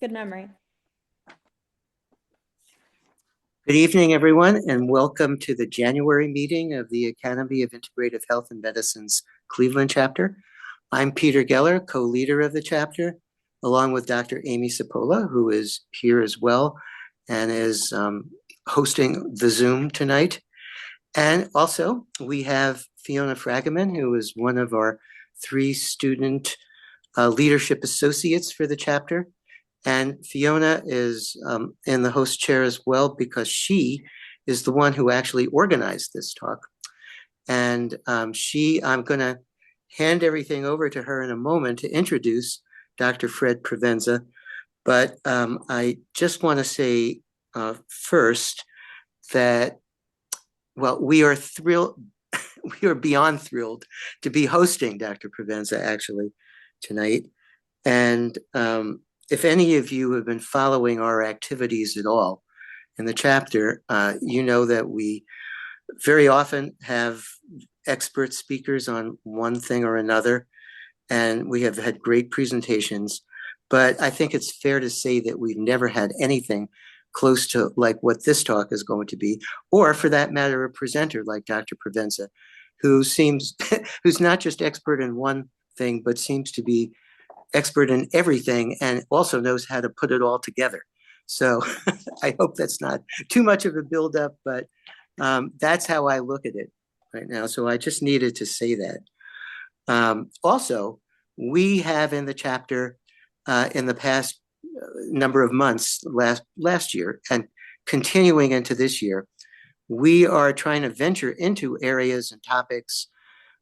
Good memory. Good evening, everyone, and welcome to the January meeting of the Academy of Integrative Health and Medicine's Cleveland chapter. I'm Peter Geller, co-leader of the chapter, along with Dr. Amy Cipolla, who is here as well and is hosting the Zoom tonight. And also, we have Fiona Fragaman, who is one of our 3 student leadership associates for the chapter. And Fiona is in the host chair as well because she is the one who actually organized this talk. And I'm going to hand everything over to her in a moment to introduce Dr. Fred Provenza. But I just want to say first that, well, we are thrilled, we are beyond thrilled to be hosting Dr. Provenza actually tonight. And if any of you have been following our activities at all in the chapter, you know that we very often have expert speakers on one thing or another, and we have had great presentations. But I think it's fair to say that we've never had anything close to like what this talk is going to be, or for that matter, a presenter like Dr. Provenza, who seems, who's not just expert in one thing, but seems to be expert in everything and also knows how to put it all together. So I hope that's not too much of a buildup, but that's how I look at it right now. So I just needed to say that. Also, we have in the chapter in the past number of months, last year and continuing into this year, we are trying to venture into areas and topics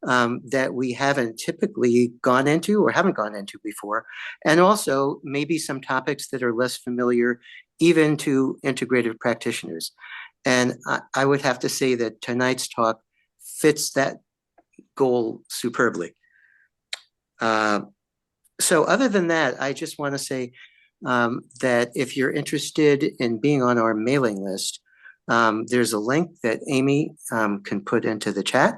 that we haven't typically gone into or haven't gone into before, and also maybe some topics that are less familiar even to integrative practitioners. And I would have to say that tonight's talk fits that goal superbly. So other than that, I just want to say that if you're interested in being on our mailing list, there's a link that Amy can put into the chat.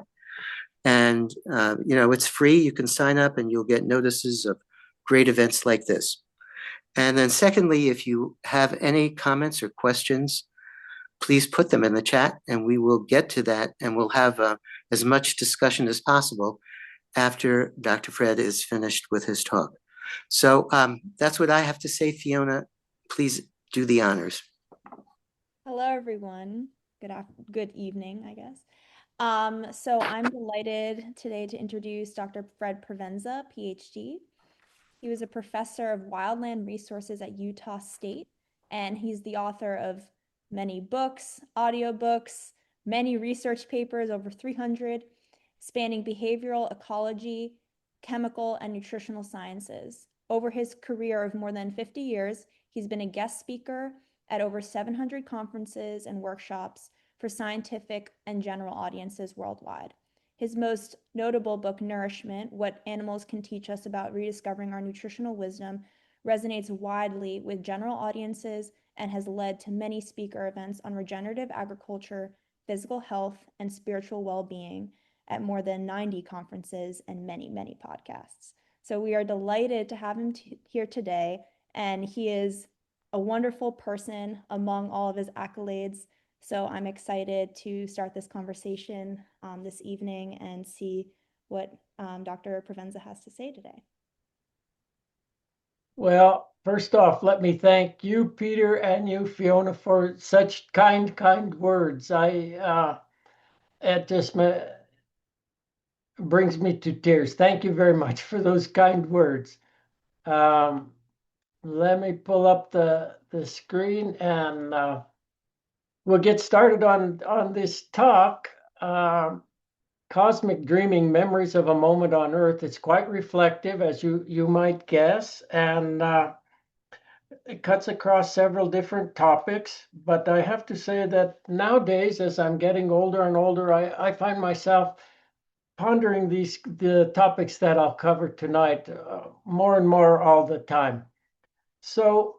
And, it's free. You can sign up and you'll get notices of great events like this. And then secondly, if you have any comments or questions, please put them in the chat and we will get to that and we'll have as much discussion as possible after Dr. Fred is finished with his talk. So that's what I have to say. Fiona, please do the honors. Hello, everyone. Good evening, I guess. So I'm delighted today to introduce Dr. Fred Provenza, PhD. He was a professor of wildland resources at Utah State, and he's the author of many books, audiobooks, many research papers, over 300, spanning behavioral ecology, chemical, and nutritional sciences. Over his career of more than 50 years, he's been a guest speaker at over 700 conferences and workshops for scientific and general audiences worldwide. His most notable book, Nourishment: What Animals Can Teach Us About Rediscovering Our Nutritional Wisdom, resonates widely with general audiences and has led to many speaker events on regenerative agriculture, physical health, and spiritual well-being at more than 90 conferences and many, many podcasts. So we are delighted to have him here today, and he is a wonderful person among all of his accolades. So I'm excited to start this conversation this evening and see what Dr. Provenza has to say today. Well, first off, let me thank you, Peter, and you, Fiona, for such kind words. It just brings me to tears. Thank you very much for those kind words. Let me pull up the screen and we'll get started on this talk. Cosmic Dreaming, Memories of a Moment on Earth. It's quite reflective, as you might guess, and it cuts across several different topics. But I have to say that nowadays, as I'm getting older and older, I find myself pondering the topics that I'll cover tonight more and more all the time. So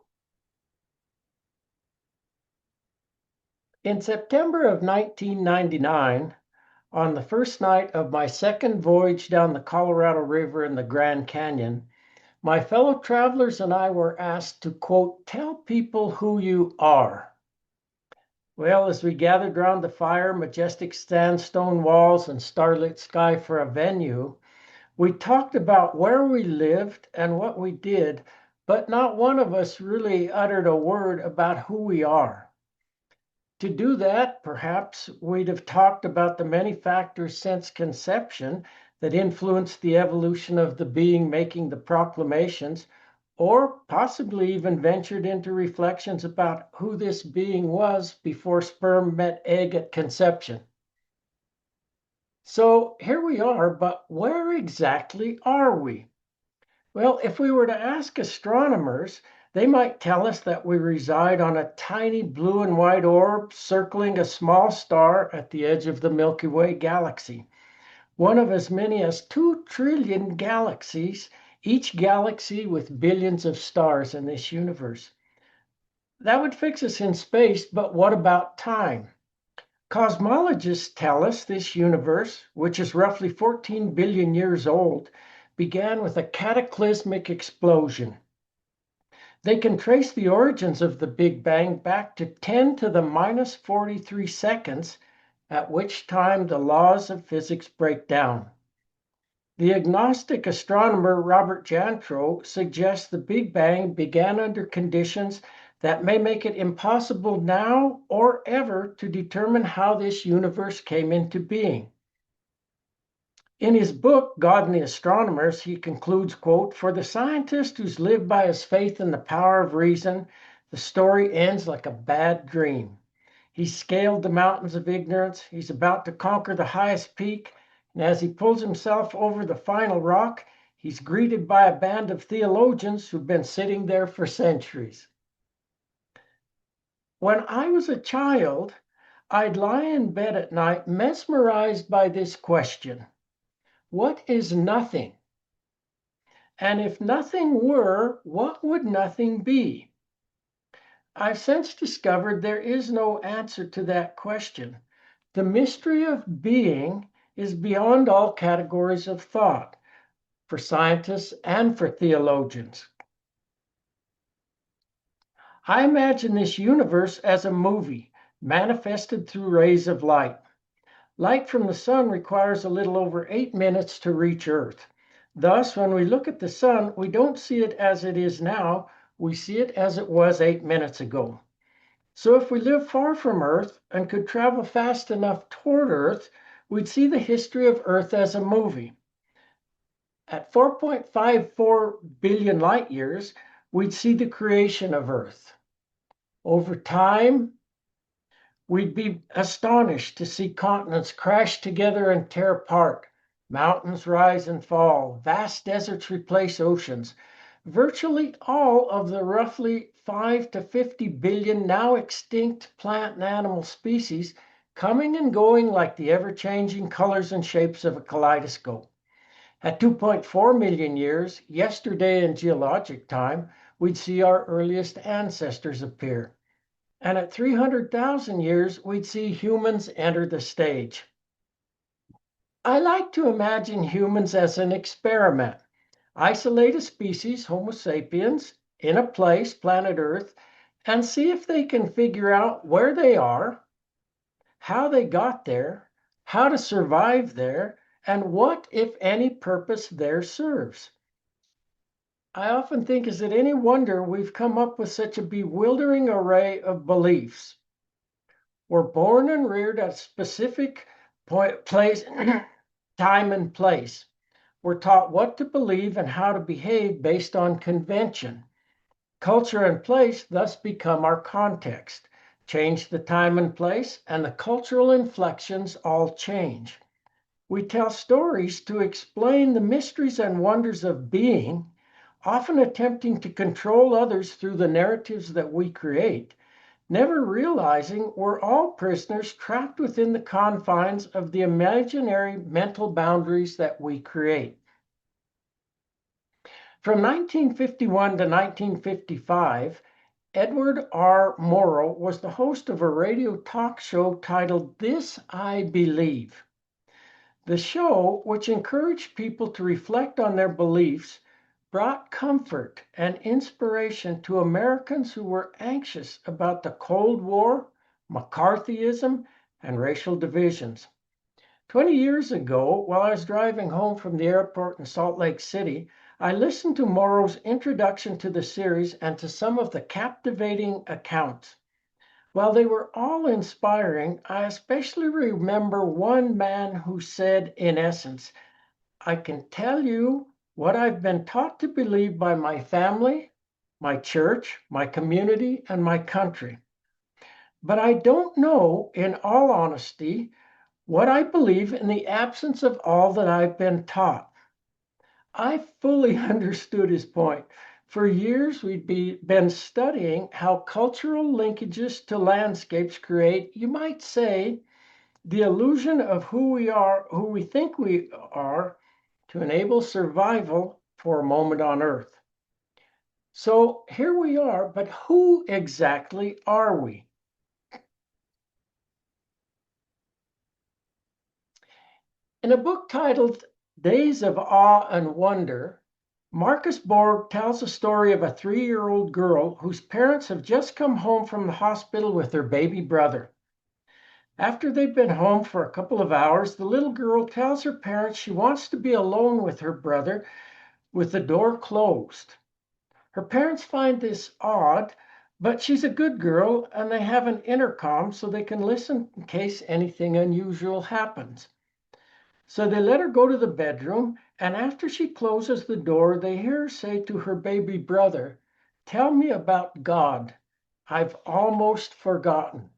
in September of 1999, on the first night of my second voyage down the Colorado River in the Grand Canyon, My fellow travelers and I were asked to, quote, tell people who you are. Well, as we gathered round the fire, majestic sandstone walls and starlit sky for a venue, we talked about where we lived and what we did, but not one of us really uttered a word about who we are. To do that, perhaps we'd have talked about the many factors since conception that influenced the evolution of the being making the proclamations, or possibly even ventured into reflections about who this being was before sperm met egg at conception. So here we are, but where exactly are we? Well, if we were to ask astronomers, they might tell us that we reside on a tiny blue and white orb circling a small star at the edge of the Milky Way galaxy, one of as many as 2 trillion galaxies, each galaxy with billions of stars in this universe. That would fix us in space, but what about time? Cosmologists tell us this universe, which is roughly 14 billion years old, began with a cataclysmic explosion. They can trace the origins of the Big Bang back to 10 to the minus 43 seconds, at which time the laws of physics break down. The agnostic astronomer Robert Jantro suggests the Big Bang began under conditions that may make it impossible now or ever to determine how this universe came into being. In his book, God and the Astronomers, he concludes, quote, for the scientist who's lived by his faith in the power of reason, the story ends like a bad dream. He's scaled the mountains of ignorance. He's about to conquer the highest peak. And as he pulls himself over the final rock, he's greeted by a band of theologians who've been sitting there for centuries. When I was a child, I'd lie in bed at night mesmerized by this question. What is nothing? And if nothing were, what would nothing be? I've since discovered there is no answer to that question. The mystery of being is beyond all categories of thought for scientists and for theologians. I imagine this universe as a movie manifested through rays of light. Light from the sun requires a little over 8 minutes to reach Earth. Thus, when we look at the sun, we don't see it as it is now, we see it as it was 8 minutes ago. So if we live far from Earth and could travel fast enough toward Earth, we'd see the history of Earth as a movie. At 4.54 billion light years, we'd see the creation of Earth. Over time, we'd be astonished to see continents crash together and tear apart, mountains rise and fall, vast deserts replace oceans. Virtually all of the roughly 5 to 50 billion now extinct plant and animal species coming and going like the ever-changing colors and shapes of a kaleidoscope. At 2.4 million years, yesterday in geologic time, we'd see our earliest ancestors appear. And at 300,000 years, we'd see humans enter the stage. I like to imagine humans as an experiment. Isolate a species, Homo sapiens, in a place, planet Earth, and see if they can figure out where they are, how they got there, how to survive there, and what, if any, purpose there serves. I often think, is it any wonder we've come up with such a bewildering array of beliefs? We're born and reared at a specific place, time and place. We're taught what to believe and how to behave based on convention. Culture and place thus become our context. Change the time and place, and the cultural inflections all change. We tell stories to explain the mysteries and wonders of being, often attempting to control others through the narratives that we create, never realizing we're all prisoners trapped within the confines of the imaginary mental boundaries that we create. From 1951 to 1955, Edward R. Murrow was the host of a radio talk show titled This I Believe. The show, which encouraged people to reflect on their beliefs, brought comfort and inspiration to Americans who were anxious about the Cold War, McCarthyism, and racial divisions. 20 years ago, while I was driving home from the airport in Salt Lake City, I listened to Morrow's introduction to the series and to some of the captivating accounts. While they were all inspiring, I especially remember one man who said, in essence, I can tell you what I've been taught to believe by my family, my church, my community, and my country. But I don't know, in all honesty, what I believe in the absence of all that I've been taught. I fully understood his point. For years, been studying how cultural linkages to landscapes create, you might say, the illusion of who we are, who we think we are, to enable survival for a moment on Earth. So here we are, but who exactly are we? In a book titled Days of Awe and Wonder, Marcus Borg tells the story of a 3-year-old girl whose parents have just come home from the hospital with their baby brother. After they've been home for a couple of hours, the little girl tells her parents she wants to be alone with her brother with the door closed. Her parents find this odd, but she's a good girl and they have an intercom so they can listen in case anything unusual happens. So they let her go to the bedroom, and after she closes the door, they hear her say to her baby brother, "Tell me about God. I've almost forgotten."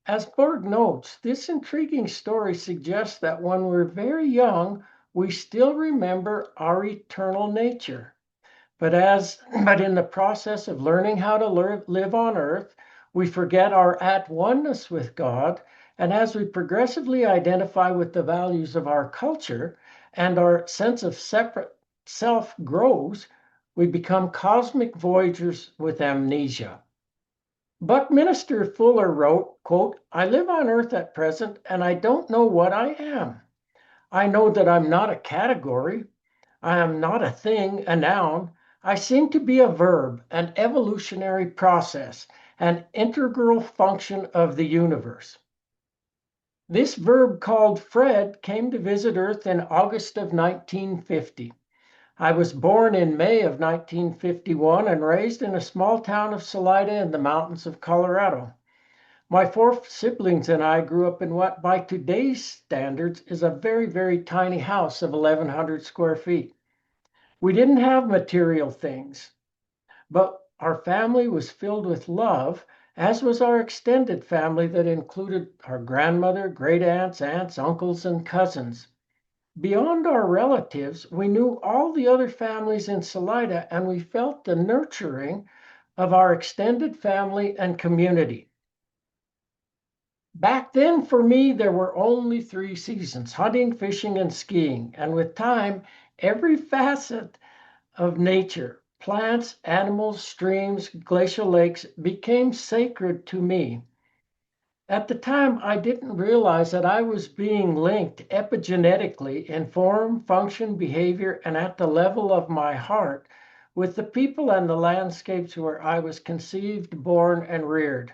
As Borg notes, this intriguing story suggests that when we're very young, we still remember our eternal nature. But in the process of learning how to live on earth, we forget our at oneness with God. And as we progressively identify with the values of our culture and our sense of separate self grows, we become cosmic voyagers with amnesia. Buckminster Fuller wrote, quote, "I live on earth at present and I don't know what I am. I know that I'm not a category. I am not a thing, a noun. I seem to be a verb, an evolutionary process, an integral function of the universe." This verb called Fred came to visit Earth in August of 1950. I was born in May of 1951 and raised in a small town of Salida in the mountains of Colorado. My 4 siblings and I grew up in what by today's standards is a very, very tiny house of 1,100 square feet. We didn't have material things, but our family was filled with love, as was our extended family that included our grandmother, great aunts, uncles, and cousins. Beyond our relatives, we knew all the other families in Salida, and we felt the nurturing of our extended family and community. Back then, for me, there were only 3 seasons: hunting, fishing, and skiing. And with time, every facet of nature, plants, animals, streams, glacial lakes, became sacred to me. At the time, I didn't realize that I was being linked epigenetically in form, function, behavior, and at the level of my heart with the people and the landscapes where I was conceived, born, and reared.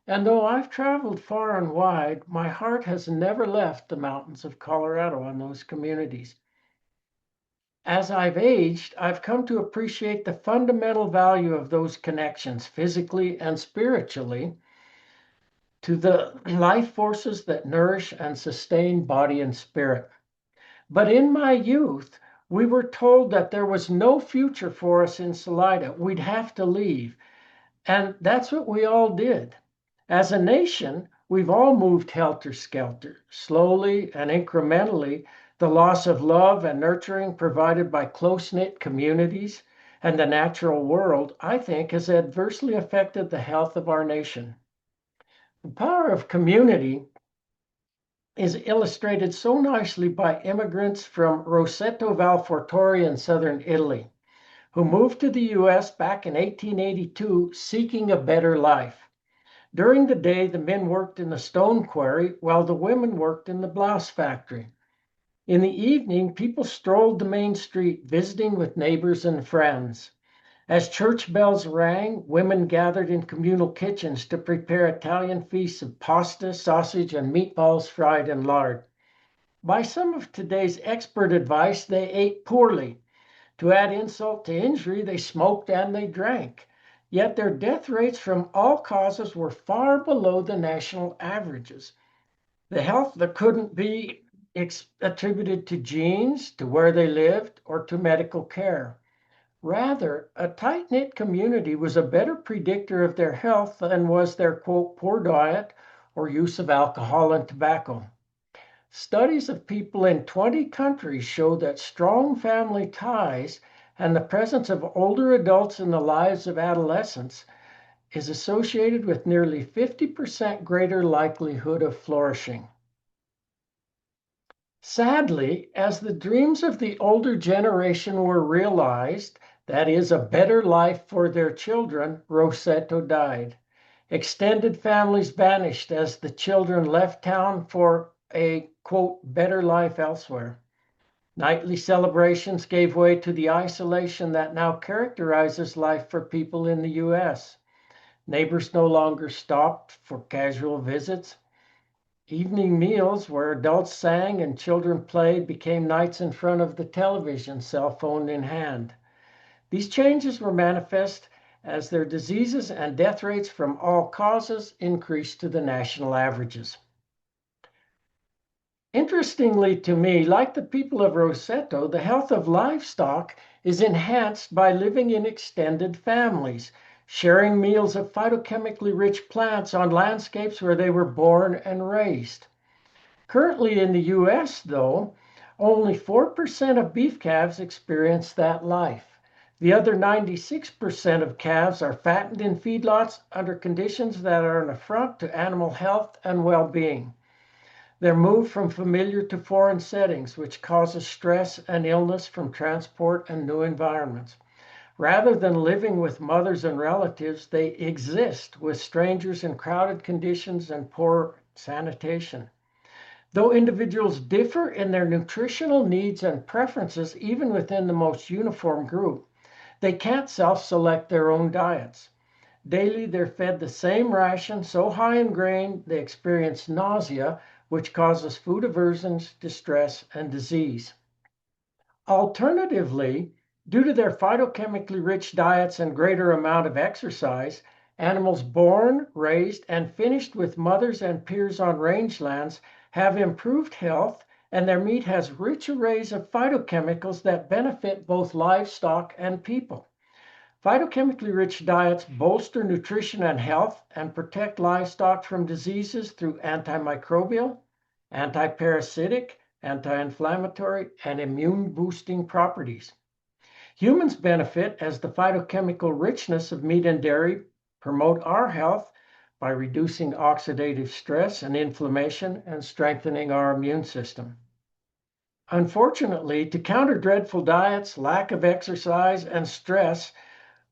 And though I've traveled far and wide, my heart has never left the mountains of Colorado and those communities. As I've aged, I've come to appreciate the fundamental value of those connections, physically and spiritually, to the life forces that nourish and sustain body and spirit. But in my youth, we were told that there was no future for us in Salida. We'd have to leave. And that's what we all did. As a nation, we've all moved helter-skelter, slowly and incrementally. The loss of love and nurturing provided by close-knit communities and the natural world, I think, has adversely affected the health of our nation. The power of community is illustrated so nicely by immigrants from Roseto Valfortore in southern Italy, who moved to the US back in 1882 seeking a better life. During the day, the men worked in the stone quarry while the women worked in the blouse factory. In the evening, people strolled the main street, visiting with neighbors and friends. As church bells rang, women gathered in communal kitchens to prepare Italian feasts of pasta, sausage, and meatballs fried in lard. By some of today's expert advice, they ate poorly. To add insult to injury, they smoked and they drank. Yet their death rates from all causes were far below the national averages. The health that couldn't be attributed to genes, to where they lived, or to medical care. Rather, a tight-knit community was a better predictor of their health than was their, quote, poor diet or use of alcohol and tobacco. Studies of people in 20 countries show that strong family ties and the presence of older adults in the lives of adolescents is associated with nearly 50% greater likelihood of flourishing. Sadly, as the dreams of the older generation were realized, that is, a better life for their children, Rossetto died. Extended families vanished as the children left town for a, quote, better life elsewhere. Nightly celebrations gave way to the isolation that now characterizes life for people in the US. Neighbors no longer stopped for casual visits. Evening meals where adults sang and children played became nights in front of the television, cell phone in hand. These changes were manifest as their diseases and death rates from all causes increased to the national averages. Interestingly to me, like the people of Rossetto, the health of livestock is enhanced by living in extended families, sharing meals of phytochemically rich plants on landscapes where they were born and raised. Currently in the US, though, only 4% of beef calves experience that life. The other 96% of calves are fattened in feedlots under conditions that are an affront to animal health and well-being. They're moved from familiar to foreign settings, which causes stress and illness from transport and new environments. Rather than living with mothers and relatives, they exist with strangers in crowded conditions and poor sanitation. Though individuals differ in their nutritional needs and preferences, even within the most uniform group, they can't self-select their own diets. Daily, they're fed the same ration so high in grain they experience nausea, which causes food aversions, distress, and disease. Alternatively, due to their phytochemically rich diets and greater amount of exercise, animals born, raised, and finished with mothers and peers on rangelands have improved health, and their meat has rich arrays of phytochemicals that benefit both livestock and people. Phytochemically rich diets bolster nutrition and health and protect livestock from diseases through antimicrobial, antiparasitic, anti-inflammatory, and immune-boosting properties. Humans benefit as the phytochemical richness of meat and dairy promote our health by reducing oxidative stress and inflammation and strengthening our immune system. Unfortunately, to counter dreadful diets, lack of exercise, and stress,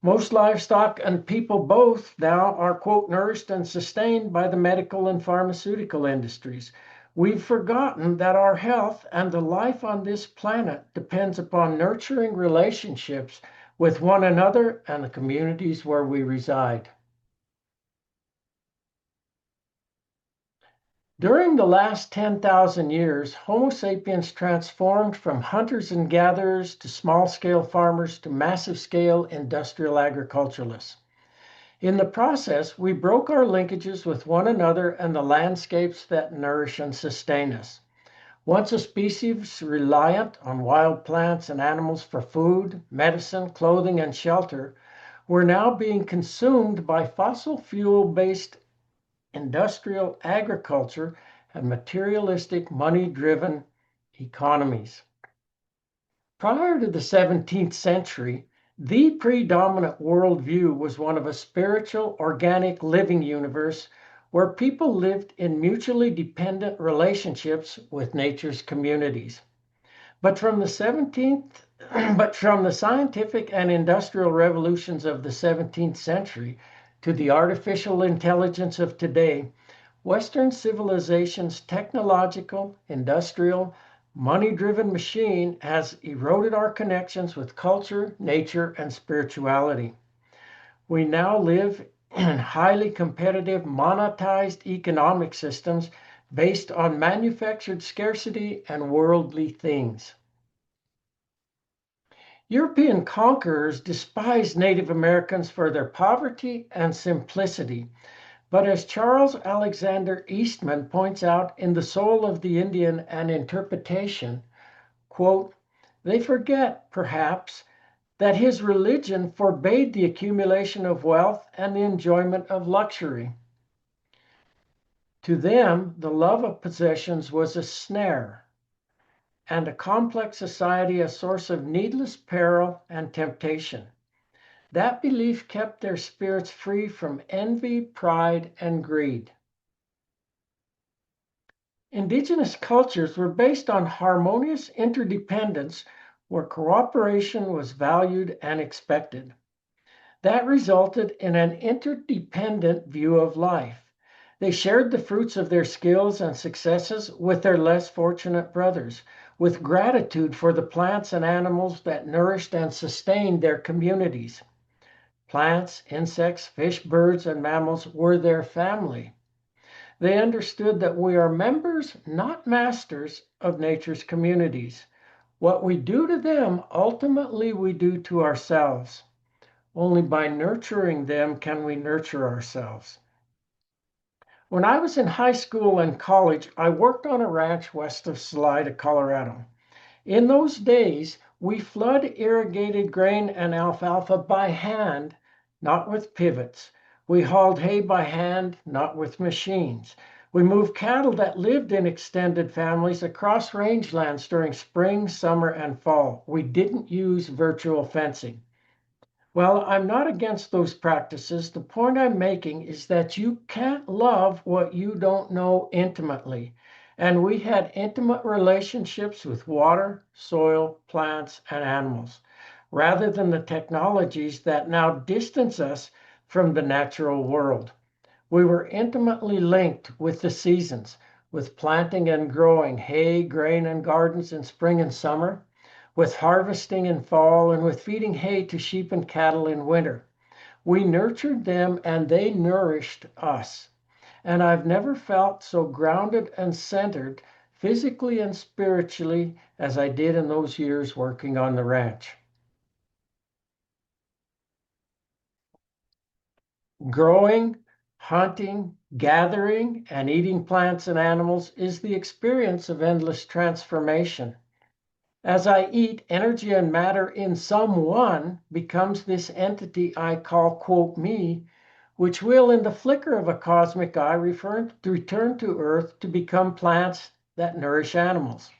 most livestock and people both now are, quote, nourished and sustained by the medical and pharmaceutical industries. We've forgotten that our health and the life on this planet depends upon nurturing relationships with one another and the communities where we reside. During the last 10,000 years, Homo sapiens transformed from hunters and gatherers to small-scale farmers to massive-scale industrial agriculturalists. In the process, we broke our linkages with one another and the landscapes that nourish and sustain us. Once a species reliant on wild plants and animals for food, medicine, clothing, and shelter, we're now being consumed by fossil fuel-based industrial agriculture and materialistic money-driven economies. Prior to the 17th century, the predominant worldview was one of a spiritual, organic living universe where people lived in mutually dependent relationships with nature's communities. But from the scientific and industrial revolutions of the 17th century to the artificial intelligence of today, Western civilization's technological, industrial, money-driven machine has eroded our connections with culture, nature, and spirituality. We now live in highly competitive, monetized economic systems based on manufactured scarcity and worldly things. European conquerors despised Native Americans for their poverty and simplicity. But as Charles Alexander Eastman points out in The Soul of the Indian and Interpretation, quote, they forget, perhaps, that his religion forbade the accumulation of wealth and the enjoyment of luxury. To them, the love of possessions was a snare, and a complex society a source of needless peril and temptation. That belief kept their spirits free from envy, pride, and greed. Indigenous cultures were based on harmonious interdependence where cooperation was valued and expected. That resulted in an interdependent view of life. They shared the fruits of their skills and successes with their less fortunate brothers, with gratitude for the plants and animals that nourished and sustained their communities. Plants, insects, fish, birds, and mammals were their family. They understood that we are members, not masters, of nature's communities. What we do to them, ultimately we do to ourselves. Only by nurturing them can we nurture ourselves. When I was in high school and college, I worked on a ranch west of Salida, Colorado. In those days, we flood irrigated grain and alfalfa by hand, not with pivots. We hauled hay by hand, not with machines. We moved cattle that lived in extended families across rangelands during spring, summer, and fall. We didn't use virtual fencing. Well, I'm not against those practices. The point I'm making is that you can't love what you don't know intimately. And we had intimate relationships with water, soil, plants, and animals, rather than the technologies that now distance us from the natural world. We were intimately linked with the seasons, with planting and growing hay, grain, and gardens in spring and summer, with harvesting in fall, and with feeding hay to sheep and cattle in winter. We nurtured them and they nourished us. And I've never felt so grounded and centered physically and spiritually as I did in those years working on the ranch. Growing, hunting, gathering, and eating plants and animals is the experience of endless transformation. As I eat, energy and matter in someone becomes this entity I call, quote, me, which will, in the flicker of a cosmic eye, return to Earth to become plants that nourish animals.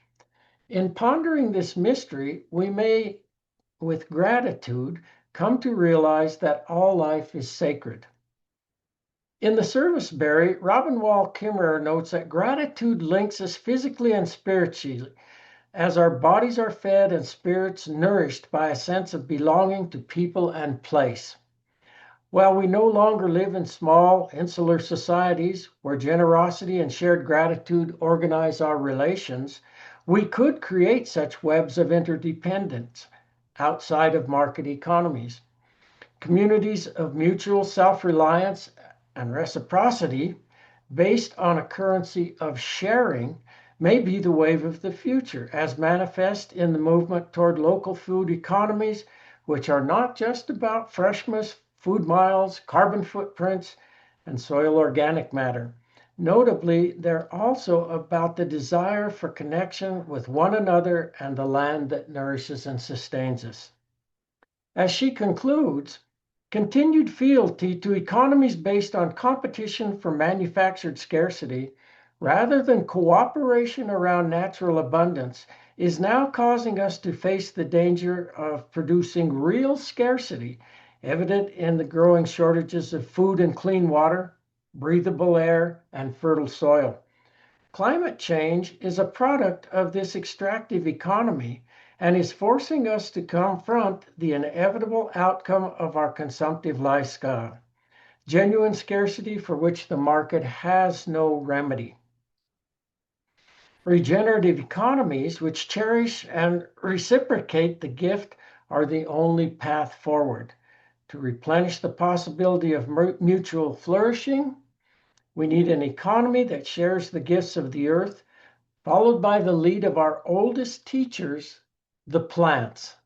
In pondering this mystery, we may, with gratitude, come to realize that all life is sacred. In the serviceberry, Robin Wall Kimmerer notes that gratitude links us physically and spiritually, as our bodies are fed and spirits nourished by a sense of belonging to people and place. While we no longer live in small, insular societies where generosity and shared gratitude organize our relations, we could create such webs of interdependence outside of market economies. Communities of mutual self-reliance and reciprocity based on a currency of sharing may be the wave of the future, as manifest in the movement toward local food economies, which are not just about freshness, food miles, carbon footprints, and soil organic matter. Notably, they're also about the desire for connection with one another and the land that nourishes and sustains us. As she concludes, continued fealty to economies based on competition for manufactured scarcity, rather than cooperation around natural abundance, is now causing us to face the danger of producing real scarcity, evident in the growing shortages of food and clean water, breathable air, and fertile soil. Climate change is a product of this extractive economy and is forcing us to confront the inevitable outcome of our consumptive lifestyle, genuine scarcity for which the market has no remedy. Regenerative economies, which cherish and reciprocate the gift, are the only path forward. To replenish the possibility of mutual flourishing, we need an economy that shares the gifts of the earth, followed by the lead of our oldest teachers, the plants.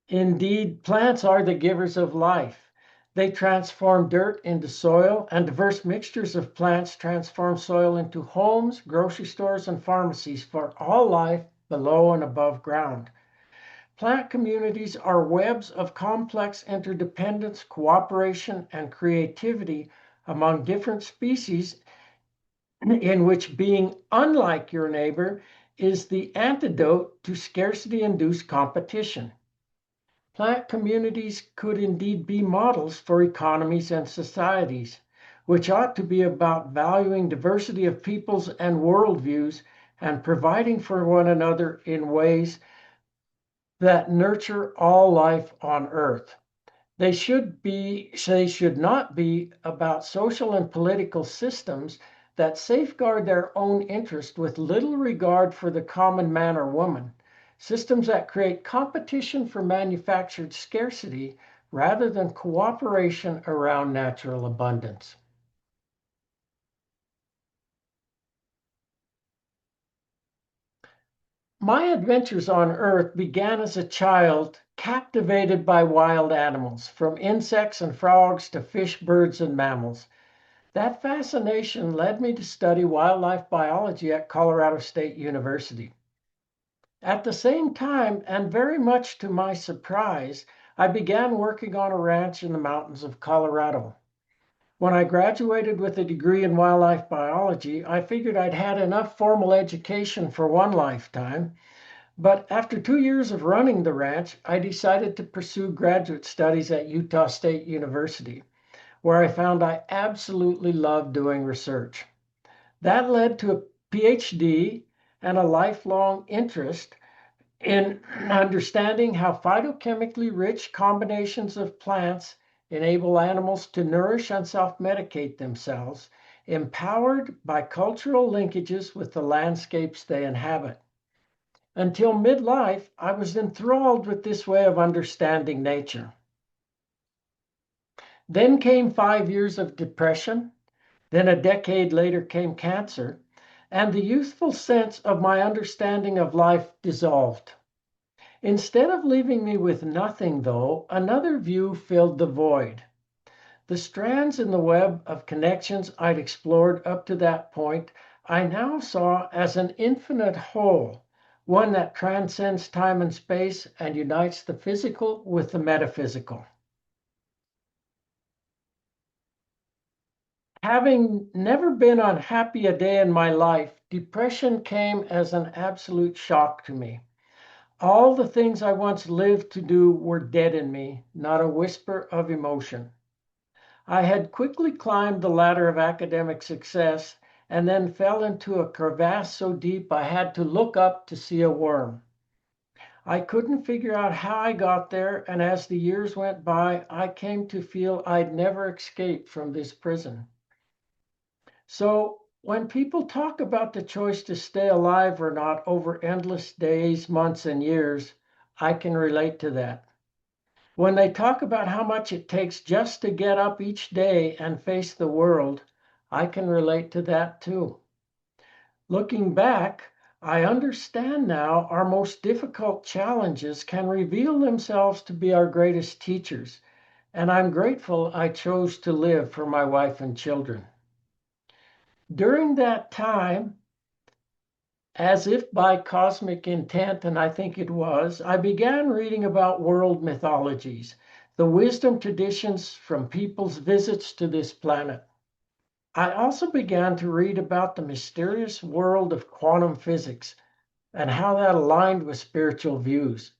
Indeed, plants are the givers of life. They transform dirt into soil, and diverse mixtures of plants transform soil into homes, grocery stores, and pharmacies for all life below and above ground. Plant communities are webs of complex interdependence, cooperation, and creativity among different species, in which being unlike your neighbor is the antidote to scarcity-induced competition. Plant communities could indeed be models for economies and societies, which ought to be about valuing diversity of peoples and worldviews and providing for one another in ways that nurture all life on Earth. They should not be about social and political systems that safeguard their own interest with little regard for the common man or woman. Systems that create competition for manufactured scarcity rather than cooperation around natural abundance. My adventures on Earth began as a child, captivated by wild animals, from insects and frogs to fish, birds, and mammals. That fascination led me to study wildlife biology at Colorado State University. At the same time, and very much to my surprise, I began working on a ranch in the mountains of Colorado. When I graduated with a degree in wildlife biology, I figured I'd had enough formal education for one lifetime. But after 2 years of running the ranch, I decided to pursue graduate studies at Utah State University, where I found I absolutely loved doing research. That led to a PhD and a lifelong interest in understanding how phytochemically rich combinations of plants enable animals to nourish and self-medicate themselves, empowered by cultural linkages with the landscapes they inhabit. Until midlife, I was enthralled with this way of understanding nature. Then came 5 years of depression. Then a decade later came cancer, and the youthful sense of my understanding of life dissolved. Instead of leaving me with nothing, though, another view filled the void. The strands in the web of connections I'd explored up to that point, I now saw as an infinite whole, one that transcends time and space and unites the physical with the metaphysical. Having never been unhappy a day in my life, depression came as an absolute shock to me. All the things I once lived to do were dead in me, not a whisper of emotion. I had quickly climbed the ladder of academic success and then fell into a crevasse so deep I had to look up to see a worm. I couldn't figure out how I got there, and as the years went by, I came to feel I'd never escape from this prison. So when people talk about the choice to stay alive or not over endless days, months, and years, I can relate to that. When they talk about how much it takes just to get up each day and face the world, I can relate to that too. Looking back, I understand now our most difficult challenges can reveal themselves to be our greatest teachers, and I'm grateful I chose to live for my wife and children. During that time, as if by cosmic intent, and I think it was, I began reading about world mythologies, the wisdom traditions from people's visits to this planet. I also began to read about the mysterious world of quantum physics and how that aligned with spiritual views.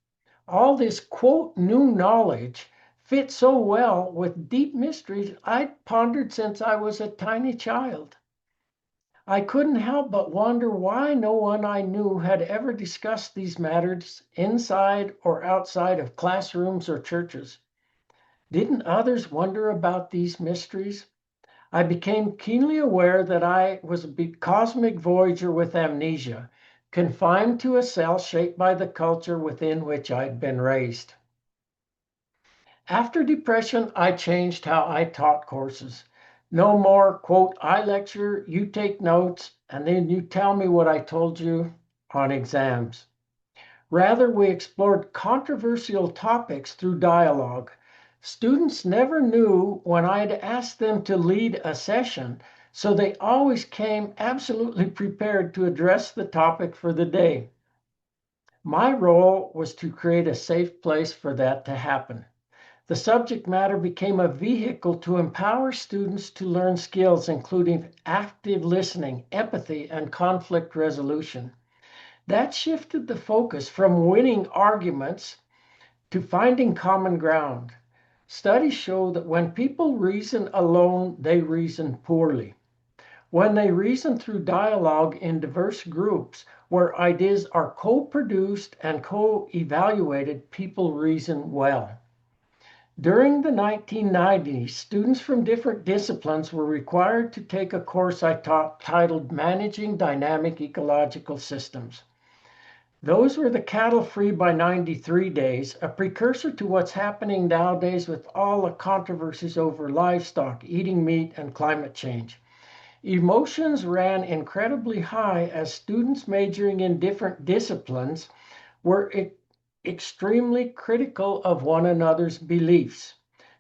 All this, quote, new knowledge fit so well with deep mysteries I'd pondered since I was a tiny child. I couldn't help but wonder why no one I knew had ever discussed these matters inside or outside of classrooms or churches. Didn't others wonder about these mysteries? I became keenly aware that I was a cosmic voyager with amnesia, confined to a cell shaped by the culture within which I'd been raised. After depression, I changed how I taught courses. No more, quote, I lecture, you take notes, and then you tell me what I told you on exams. Rather, we explored controversial topics through dialogue. Students never knew when I'd asked them to lead a session, so they always came absolutely prepared to address the topic for the day. My role was to create a safe place for that to happen. The subject matter became a vehicle to empower students to learn skills including active listening, empathy, and conflict resolution. That shifted the focus from winning arguments to finding common ground. Studies show that when people reason alone, they reason poorly. When they reason through dialogue in diverse groups where ideas are co-produced and co-evaluated, people reason well. During the 1990s, students from different disciplines were required to take a course I taught titled Managing Dynamic Ecological Systems. Those were the cattle-free by 93 days, a precursor to what's happening nowadays with all the controversies over livestock, eating meat, and climate change. Emotions ran incredibly high as students majoring in different disciplines were extremely critical of one another's beliefs.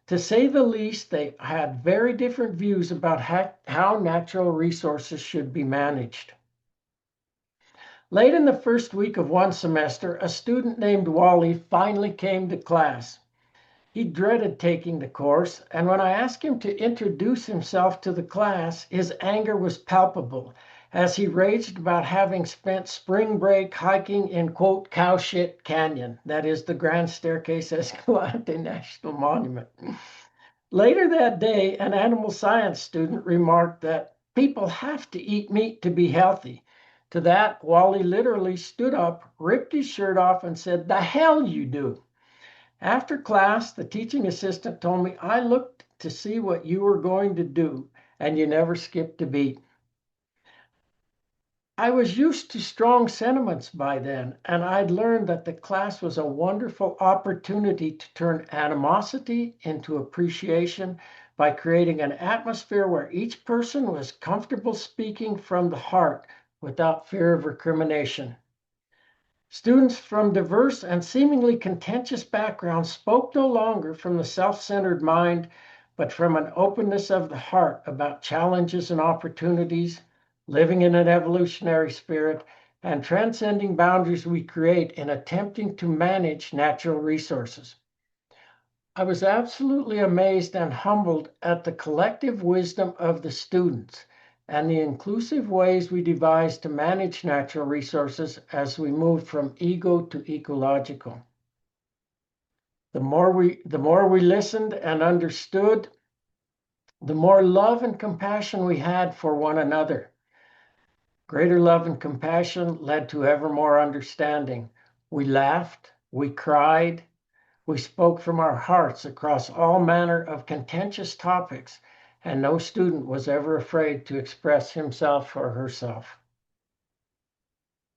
To say the least, they had very different views about how natural resources should be managed. Late in the first week of one semester, a student named Wally finally came to class. He dreaded taking the course, and when I asked him to introduce himself to the class, his anger was palpable as he raged about having spent spring break hiking in, quote, Cowshit Canyon, that is the Grand Staircase Escalante National Monument. Later that day, an animal science student remarked that people have to eat meat to be healthy. To that, Wally literally stood up, ripped his shirt off, and said, "The hell you do." After class, the teaching assistant told me, "I looked to see what you were going to do, and you never skipped a beat." I was used to strong sentiments by then, and I'd learned that the class was a wonderful opportunity to turn animosity into appreciation by creating an atmosphere where each person was comfortable speaking from the heart without fear of recrimination. Students from diverse and seemingly contentious backgrounds spoke no longer from the self-centered mind, but from an openness of the heart about challenges and opportunities, living in an evolutionary spirit, and transcending boundaries we create in attempting to manage natural resources. I was absolutely amazed and humbled at the collective wisdom of the students and the inclusive ways we devised to manage natural resources as we moved from ego to ecological. The more we listened and understood, the more love and compassion we had for one another. Greater love and compassion led to ever more understanding. We laughed, we cried, we spoke from our hearts across all manner of contentious topics, and no student was ever afraid to express himself or herself.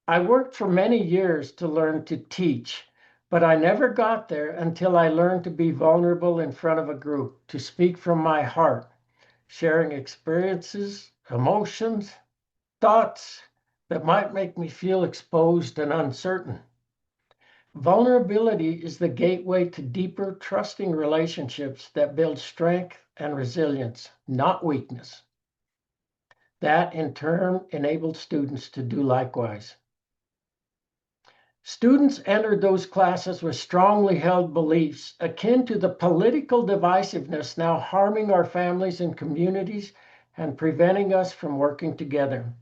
I worked for many years to learn to teach, but I never got there until I learned to be vulnerable in front of a group, to speak from my heart, sharing experiences, emotions, thoughts that might make me feel exposed and uncertain. Vulnerability is the gateway to deeper, trusting relationships that build strength and resilience, not weakness. That, in turn, enabled students to do likewise. Students entered those classes with strongly held beliefs akin to the political divisiveness now harming our families and communities and preventing us from working together.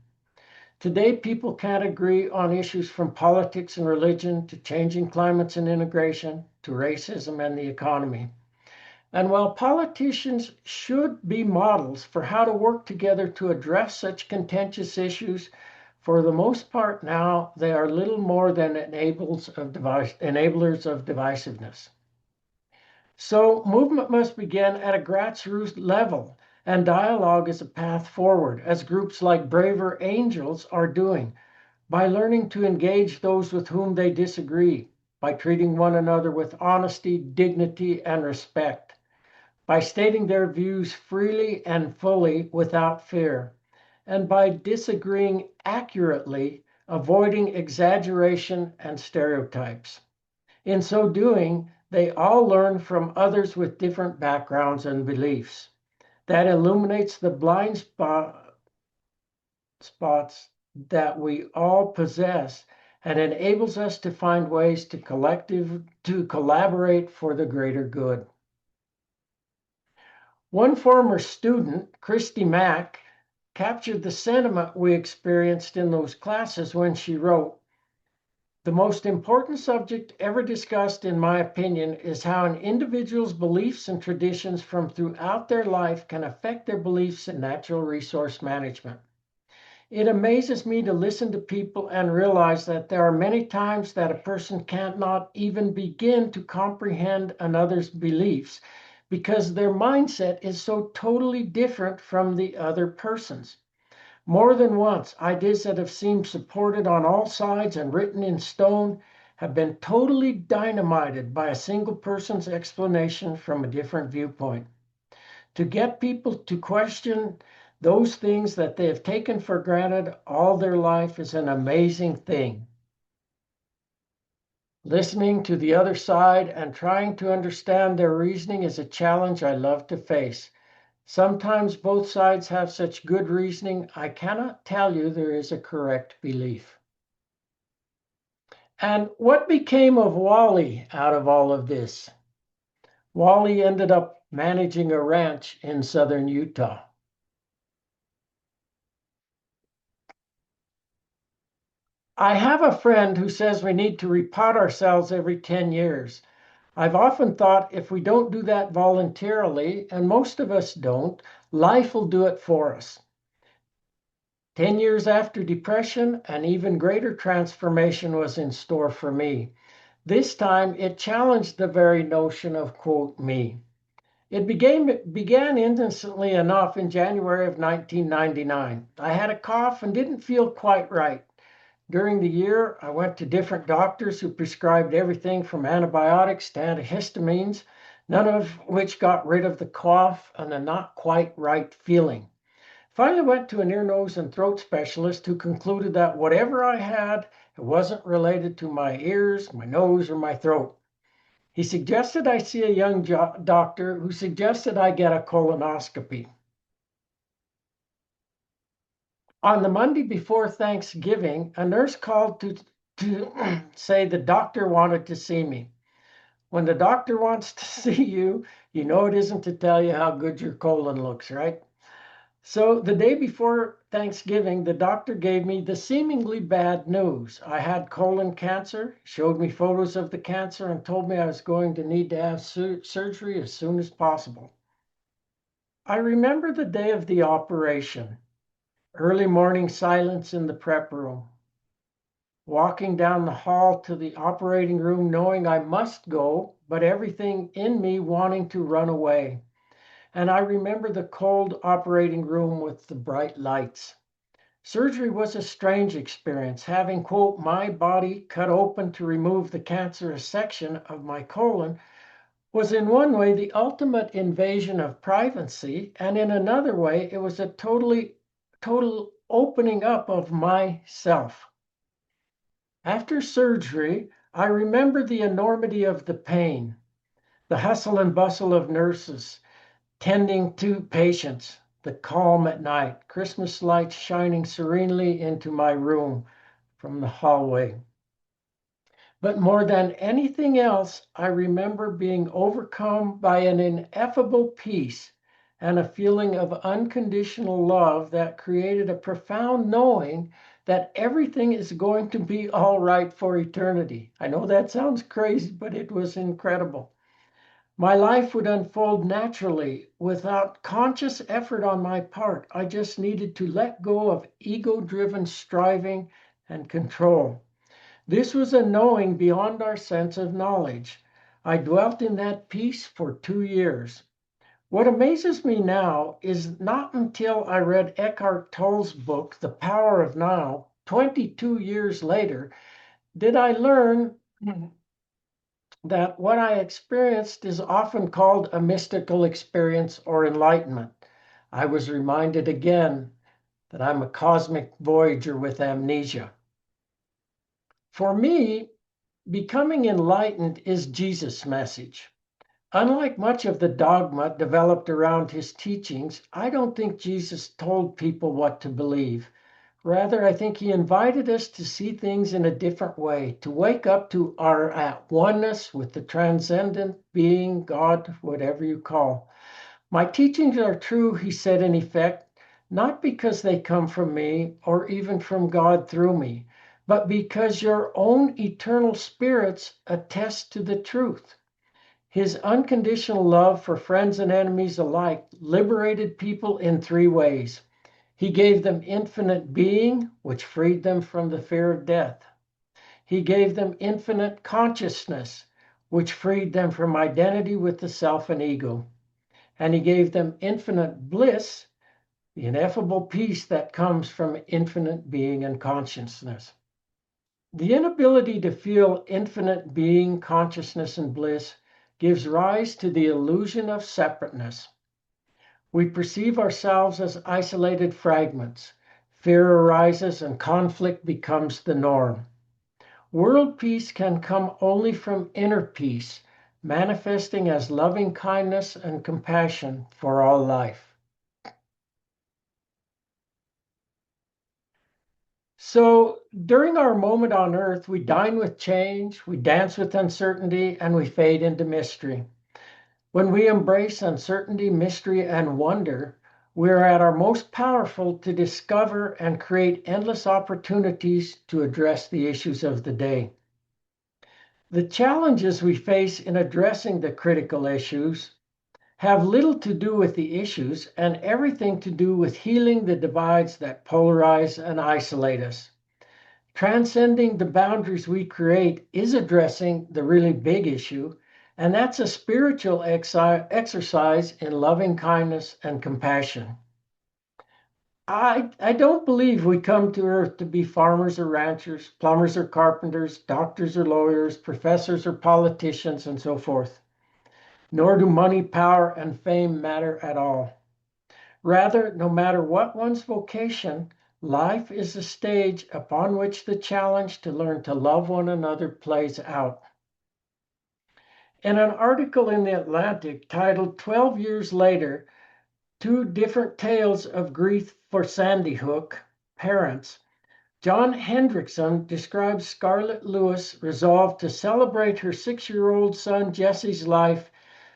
Today, people can't agree on issues from politics and religion to changing climates and integration to racism and the economy. And while politicians should be models for how to work together to address such contentious issues, for the most part now, they are little more than enablers of divisiveness. So movement must begin at a grassroots level, And dialogue is a path forward, as groups like Braver Angels are doing, by learning to engage those with whom they disagree, by treating one another with honesty, dignity, and respect, by stating their views freely and fully without fear, and by disagreeing accurately, avoiding exaggeration and stereotypes. In so doing, they all learn from others with different backgrounds and beliefs. That illuminates the blind spots that we all possess and enables us to find ways to collaborate for the greater good. One former student, Christy Mack, captured the sentiment we experienced in those classes when she wrote, "The most important subject ever discussed, in my opinion, is how an individual's beliefs and traditions from throughout their life can affect their beliefs in natural resource management. It amazes me to listen to people and realize that there are many times that a person cannot even begin to comprehend another's beliefs because their mindset is so totally different from the other person's. More than once, ideas that have seemed supported on all sides and written in stone have been totally dynamited by a single person's explanation from a different viewpoint. To get people to question those things that they have taken for granted all their life is an amazing thing. Listening to the other side and trying to understand their reasoning is a challenge I love to face. Sometimes both sides have such good reasoning, I cannot tell you there is a correct belief." And what became of Wally out of all of this? Wally ended up managing a ranch in southern Utah. I have a friend who says we need to repot ourselves every 10 years. I've often thought if we don't do that voluntarily, and most of us don't, life will do it for us. 10 years after depression, an even greater transformation was in store for me. This time, it challenged the very notion of, quote, me. It began innocently enough in January of 1999. I had a cough and didn't feel quite right. During the year, I went to different doctors who prescribed everything from antibiotics to antihistamines, none of which got rid of the cough and the not quite right feeling. Finally went to an ear, nose, and throat specialist who concluded that whatever I had, it wasn't related to my ears, my nose, or my throat. He suggested I see a young doctor who suggested I get a colonoscopy. On the Monday before Thanksgiving, a nurse called to say the doctor wanted to see me. When the doctor wants to see you, you know it isn't to tell you how good your colon looks, right? So the day before Thanksgiving, the doctor gave me the seemingly bad news. I had colon cancer, showed me photos of the cancer, and told me I was going to need to have surgery as soon as possible. I remember the day of the operation, early morning silence in the prep room, walking down the hall to the operating room knowing I must go, but everything in me wanting to run away. And I remember the cold operating room with the bright lights. Surgery was a strange experience, having, quote, my body cut open to remove the cancerous section of my colon was in one way the ultimate invasion of privacy, and in another way, it was a total opening up of myself. After surgery, I remember the enormity of the pain, the hustle and bustle of nurses tending to patients, the calm at night, Christmas lights shining serenely into my room from the hallway. But more than anything else, I remember being overcome by an ineffable peace and a feeling of unconditional love that created a profound knowing that everything is going to be all right for eternity. I know that sounds crazy, but it was incredible. My life would unfold naturally without conscious effort on my part. I just needed to let go of ego-driven striving and control. This was a knowing beyond our sense of knowledge. I dwelt in that peace for 2 years. What amazes me now is not until I read Eckhart Tolle's book, The Power of Now, 22 years later, did I learn that what I experienced is often called a mystical experience or enlightenment. I was reminded again that I'm a cosmic voyager with amnesia. For me, becoming enlightened is Jesus' message. Unlike much of the dogma developed around his teachings, I don't think Jesus told people what to believe. Rather, I think he invited us to see things in a different way, to wake up to our at oneness with the transcendent being, God, whatever you call. My teachings are true, he said in effect, not because they come from me or even from God through me, but because your own eternal spirits attest to the truth. His unconditional love for friends and enemies alike liberated people in three ways. He gave them infinite being, which freed them from the fear of death. He gave them infinite consciousness, which freed them from identity with the self and ego. And he gave them infinite bliss, the ineffable peace that comes from infinite being and consciousness. The inability to feel infinite being, consciousness, and bliss gives rise to the illusion of separateness. We perceive ourselves as isolated fragments. Fear arises and conflict becomes the norm. World peace can come only from inner peace, manifesting as loving kindness and compassion for all life. So during our moment on earth, we dine with change, we dance with uncertainty, and we fade into mystery. When we embrace uncertainty, mystery, and wonder, we are at our most powerful to discover and create endless opportunities to address the issues of the day. The challenges we face in addressing the critical issues have little to do with the issues and everything to do with healing the divides that polarize and isolate us. Transcending the boundaries we create is addressing the really big issue, and that's a spiritual exercise in loving kindness and compassion. I don't believe we come to Earth to be farmers or ranchers, plumbers or carpenters, doctors or lawyers, professors or politicians, and so forth. Nor do money, power, and fame matter at all. Rather, no matter what one's vocation, life is a stage upon which the challenge to learn to love one another plays out. In an article in The Atlantic titled 12 Years Later, Two Different Tales of Grief for Sandy Hook Parents, John Hendrickson describes Scarlett Lewis' resolve to celebrate her 6-year-old son Jesse's life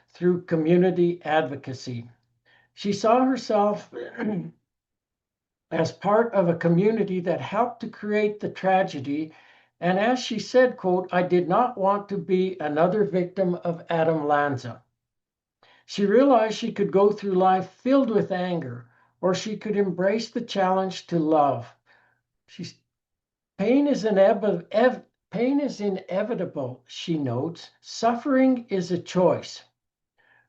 through community advocacy. She saw herself as part of a community that helped to create the tragedy. And as she said, quote, "I did not want to be another victim of Adam Lanza." She realized she could go through life filled with anger, or she could embrace the challenge to love. She's, pain is inevitable, she notes. Suffering is a choice.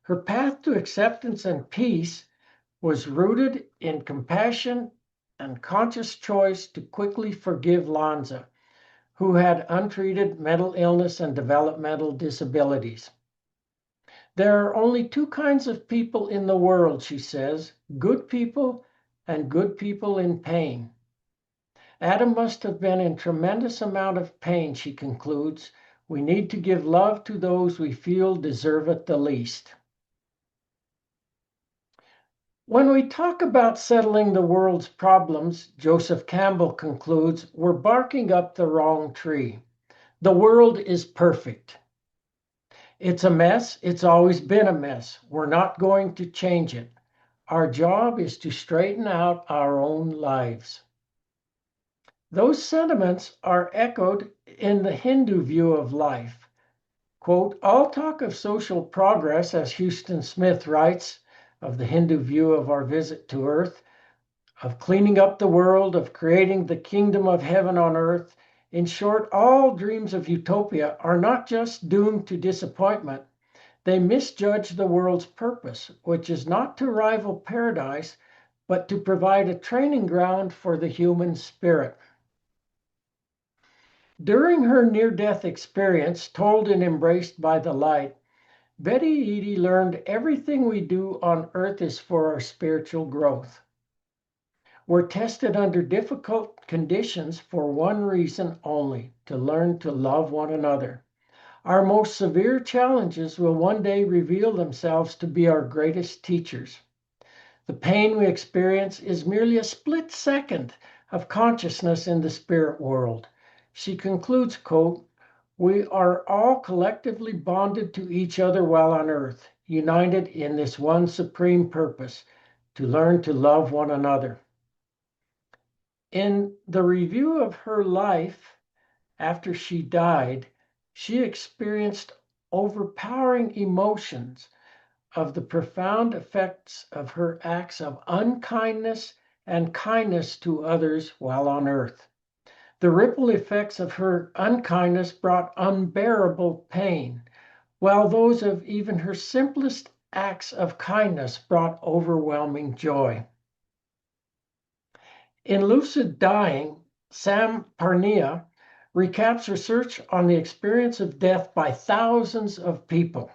Her path to acceptance and peace was rooted in compassion and conscious choice to quickly forgive Lanza, who had untreated mental illness and developmental disabilities. There are only two kinds of people in the world, she says, good people and good people in pain. Adam must have been in tremendous amount of pain, she concludes. We need to give love to those we feel deserve it the least. When we talk about settling the world's problems, Joseph Campbell concludes, we're barking up the wrong tree. The world is perfect. It's a mess. It's always been a mess. We're not going to change it. Our job is to straighten out our own lives. Those sentiments are echoed in the Hindu view of life. Quote, all talk of social progress, as Houston Smith writes, of the Hindu view of our visit to Earth, of cleaning up the world, of creating the kingdom of heaven on earth. In short, all dreams of utopia are not just doomed to disappointment. They misjudge the world's purpose, which is not to rival paradise, but to provide a training ground for the human spirit. During her near-death experience, told and embraced by the light, Betty Eady learned everything we do on earth is for our spiritual growth. We're tested under difficult conditions for one reason only, to learn to love one another. Our most severe challenges will one day reveal themselves to be our greatest teachers. The pain we experience is merely a split second of consciousness in the spirit world. She concludes, quote, "We are all collectively bonded to each other while on earth, united in this one supreme purpose, to learn to love one another." In the review of her life after she died, she experienced overpowering emotions of the profound effects of her acts of unkindness and kindness to others while on earth. The ripple effects of her unkindness brought unbearable pain, while those of even her simplest acts of kindness brought overwhelming joy. In Lucid Dying, Sam Parnia recaps research on the experience of death by thousands of people.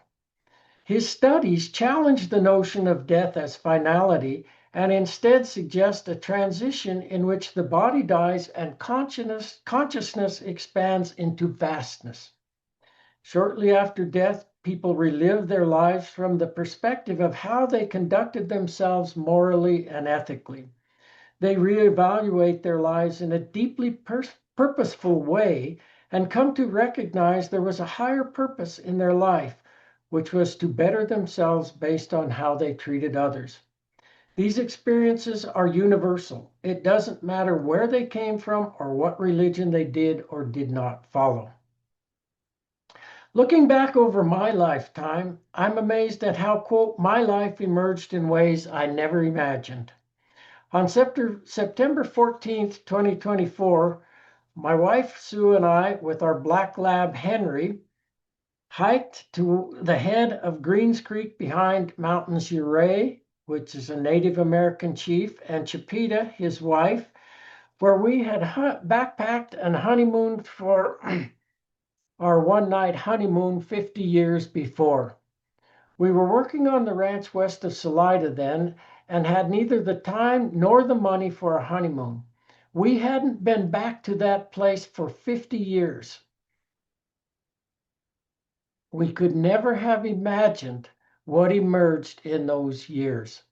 His studies challenge the notion of death as finality and instead suggest a transition in which the body dies and consciousness expands into vastness. Shortly after death, people relive their lives from the perspective of how they conducted themselves morally and ethically. They reevaluate their lives in a deeply purposeful way and come to recognize there was a higher purpose in their life, which was to better themselves based on how they treated others. These experiences are universal. It doesn't matter where they came from or what religion they did or did not follow. Looking back over my lifetime, I'm amazed at how, quote, my life emerged in ways I never imagined. On September 14th, 2024, my wife Sue and I, with our black lab Henry, hiked to the head of Greens Creek behind Mountains Ouray, which is a Native American chief, and Chipeta, his wife, where we had backpacked and honeymooned for our one-night honeymoon 50 years before. We were working on the ranch west of Salida then and had neither the time nor the money for a honeymoon. We hadn't been back to that place for 50 years. We could never have imagined what emerged in those years.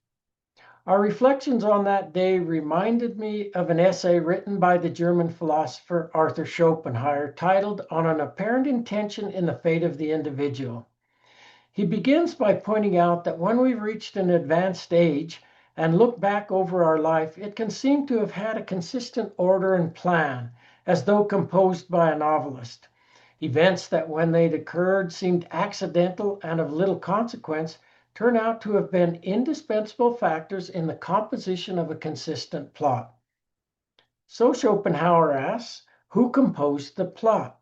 Our reflections on that day reminded me of an essay written by the German philosopher Arthur Schopenhauer titled "On an Apparent Intention in the Fate of the Individual." He begins by pointing out that when we've reached an advanced age and look back over our life, it can seem to have had a consistent order and plan, as though composed by a novelist. Events that, when they'd occurred, seemed accidental and of little consequence, turn out to have been indispensable factors in the composition of a consistent plot. So Schopenhauer asks, who composed the plot?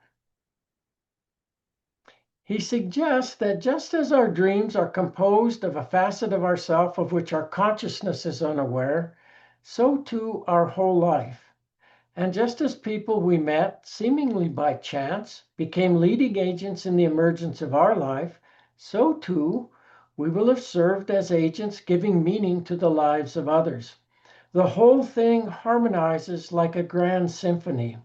He suggests that just as our dreams are composed of a facet of ourself of which our consciousness is unaware, so too our whole life. And just as people we met, seemingly by chance, became leading agents in the emergence of our life, so too we will have served as agents giving meaning to the lives of others. The whole thing harmonizes like a grand symphony.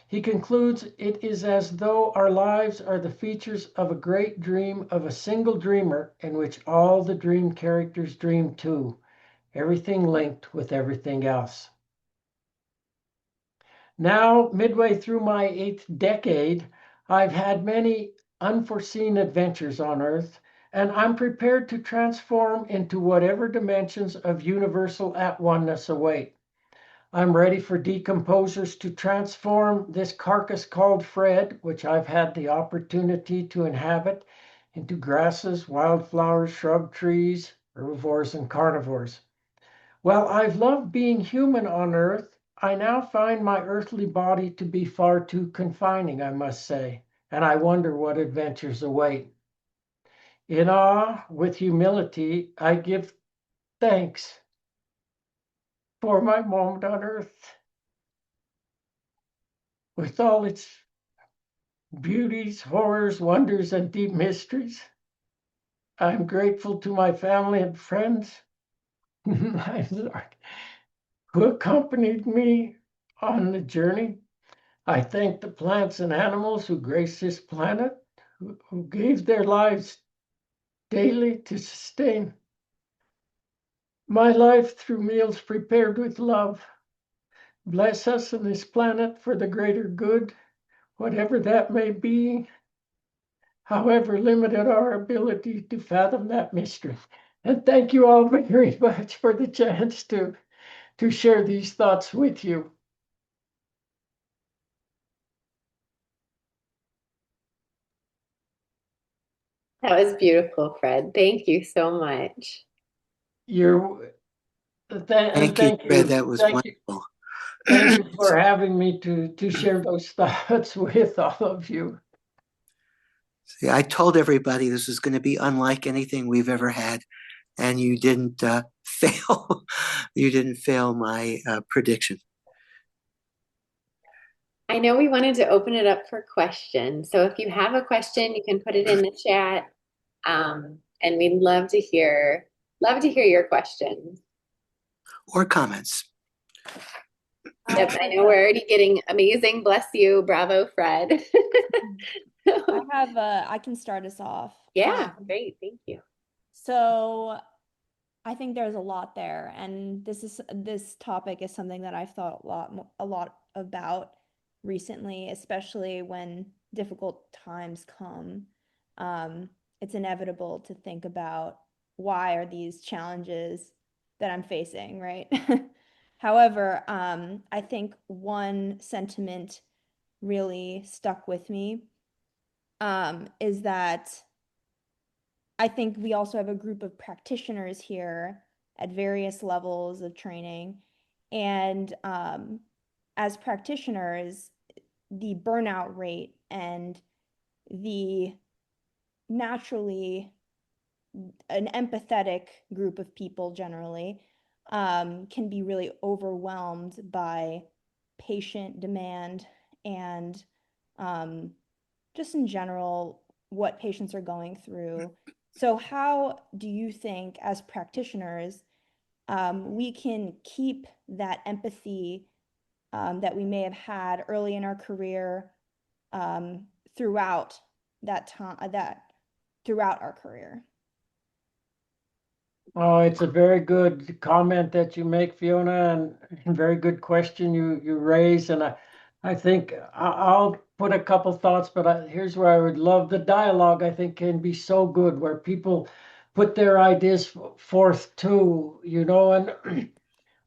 He concludes, it is as though our lives are the features of a great dream of a single dreamer in which all the dream characters dream too, everything linked with everything else. Now, midway through my 8th decade, I've had many unforeseen adventures on Earth, and I'm prepared to transform into whatever dimensions of universal at-oneness await. I'm ready for decomposers to transform this carcass called Fred, which I've had the opportunity to inhabit, into grasses, wildflowers, shrub trees, herbivores, and carnivores. While I've loved being human on Earth, I now find my earthly body to be far too confining, I must say, and I wonder what adventures await. In awe, with humility, I give thanks for my moment on earth, with all its beauties, horrors, wonders, and deep mysteries. I'm grateful to my family and friends my Lord, who accompanied me on the journey. I thank the plants and animals who grace this planet, who gave their lives daily to sustain my life through meals prepared with love. Bless us in this planet for the greater good, whatever that may be, however limited our ability to fathom that mystery. And thank you all very much for the chance to share these thoughts with you. That was beautiful, Fred. Thank you so much. You're Thank you, thank Fred. you. That was Thank you. wonderful. Thank you for having me to share those thoughts with all of you. See, I told everybody this was going to be unlike anything we've ever had, and you didn't fail. You didn't fail my prediction. I know we wanted to open it up for questions. So if you have a question, you can put it in the chat. And we'd love to hear your questions. Or comments. Yep, I know we're already getting amazing. Bless you. Bravo, Fred. I can start us off. Yeah, great. Thank you. So I think there's a lot there, and this topic is something that I've thought a lot about recently, especially when difficult times come. It's inevitable to think about why are these challenges that I'm facing, right? However, I think one sentiment really stuck with me, is that I think we also have a group of practitioners here at various levels of training. And as practitioners, the burnout rate and the naturally an empathetic group of people generally can be really overwhelmed by patient demand and just in general what patients are going through. So how do you think as practitioners we can keep that empathy that we may have had early in our career throughout that time throughout our career? Oh, it's a very good comment that you make, Fiona, and very good question you raise. And I think I'll put a couple thoughts, but here's where I would love the dialogue. I think can be so good where people put their ideas forth too, and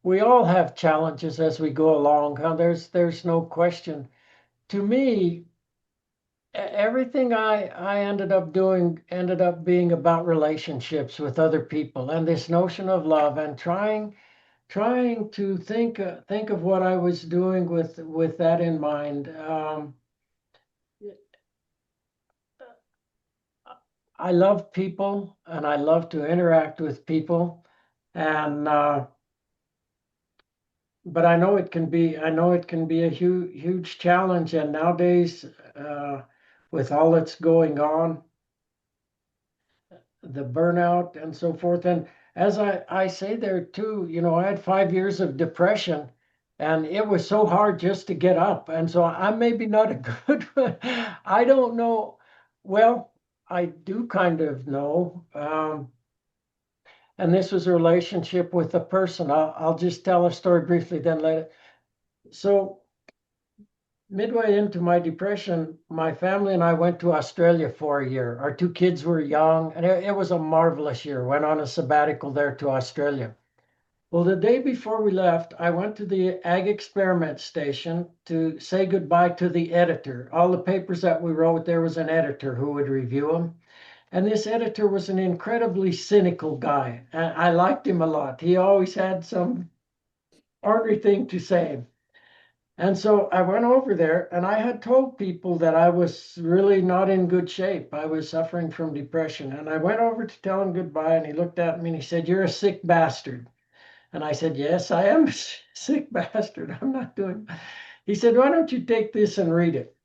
we all have challenges as we go along. There's no question. To me, everything I ended up doing ended up being about relationships with other people and this notion of love and trying to think of what I was doing with that in mind. I love people and I love to interact with people, and but I know it can be a huge challenge, and nowadays with all that's going on, the burnout and so forth. And as I say there too, I had 5 years of depression and it was so hard just to get up. And so I'm maybe not a good one. I don't know. Well, I do kind of know. And this was a relationship with a person. I'll just tell a story briefly, then let it. So midway into my depression, my family and I went to Australia for a year. Our two kids were young, and it was a marvelous year. Went on a sabbatical there to Australia. Well, the day before we left, I went to the Ag Experiment Station to say goodbye to the editor. All the papers that we wrote, there was an editor who would review them. And this editor was an incredibly cynical guy. I liked him a lot. He always had some ornery thing to say. And so I went over there and I had told people that I was really not in good shape. I was suffering from depression. And I went over to tell him goodbye and he looked at me and he said, "You're a sick bastard." And I said, "Yes, I am a sick bastard. I'm not doing." He said, "Why don't you take this and read it?"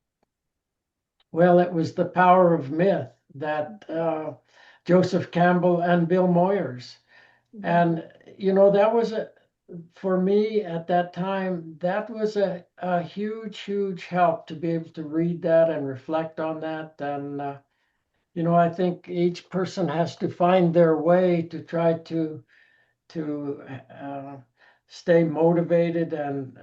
Well, it was The Power of Myth that Joseph Campbell and Bill Moyers. And, that was for me at that time, that was a huge, huge help to be able to read that and reflect on that. And, I think each person has to find their way to try to stay motivated and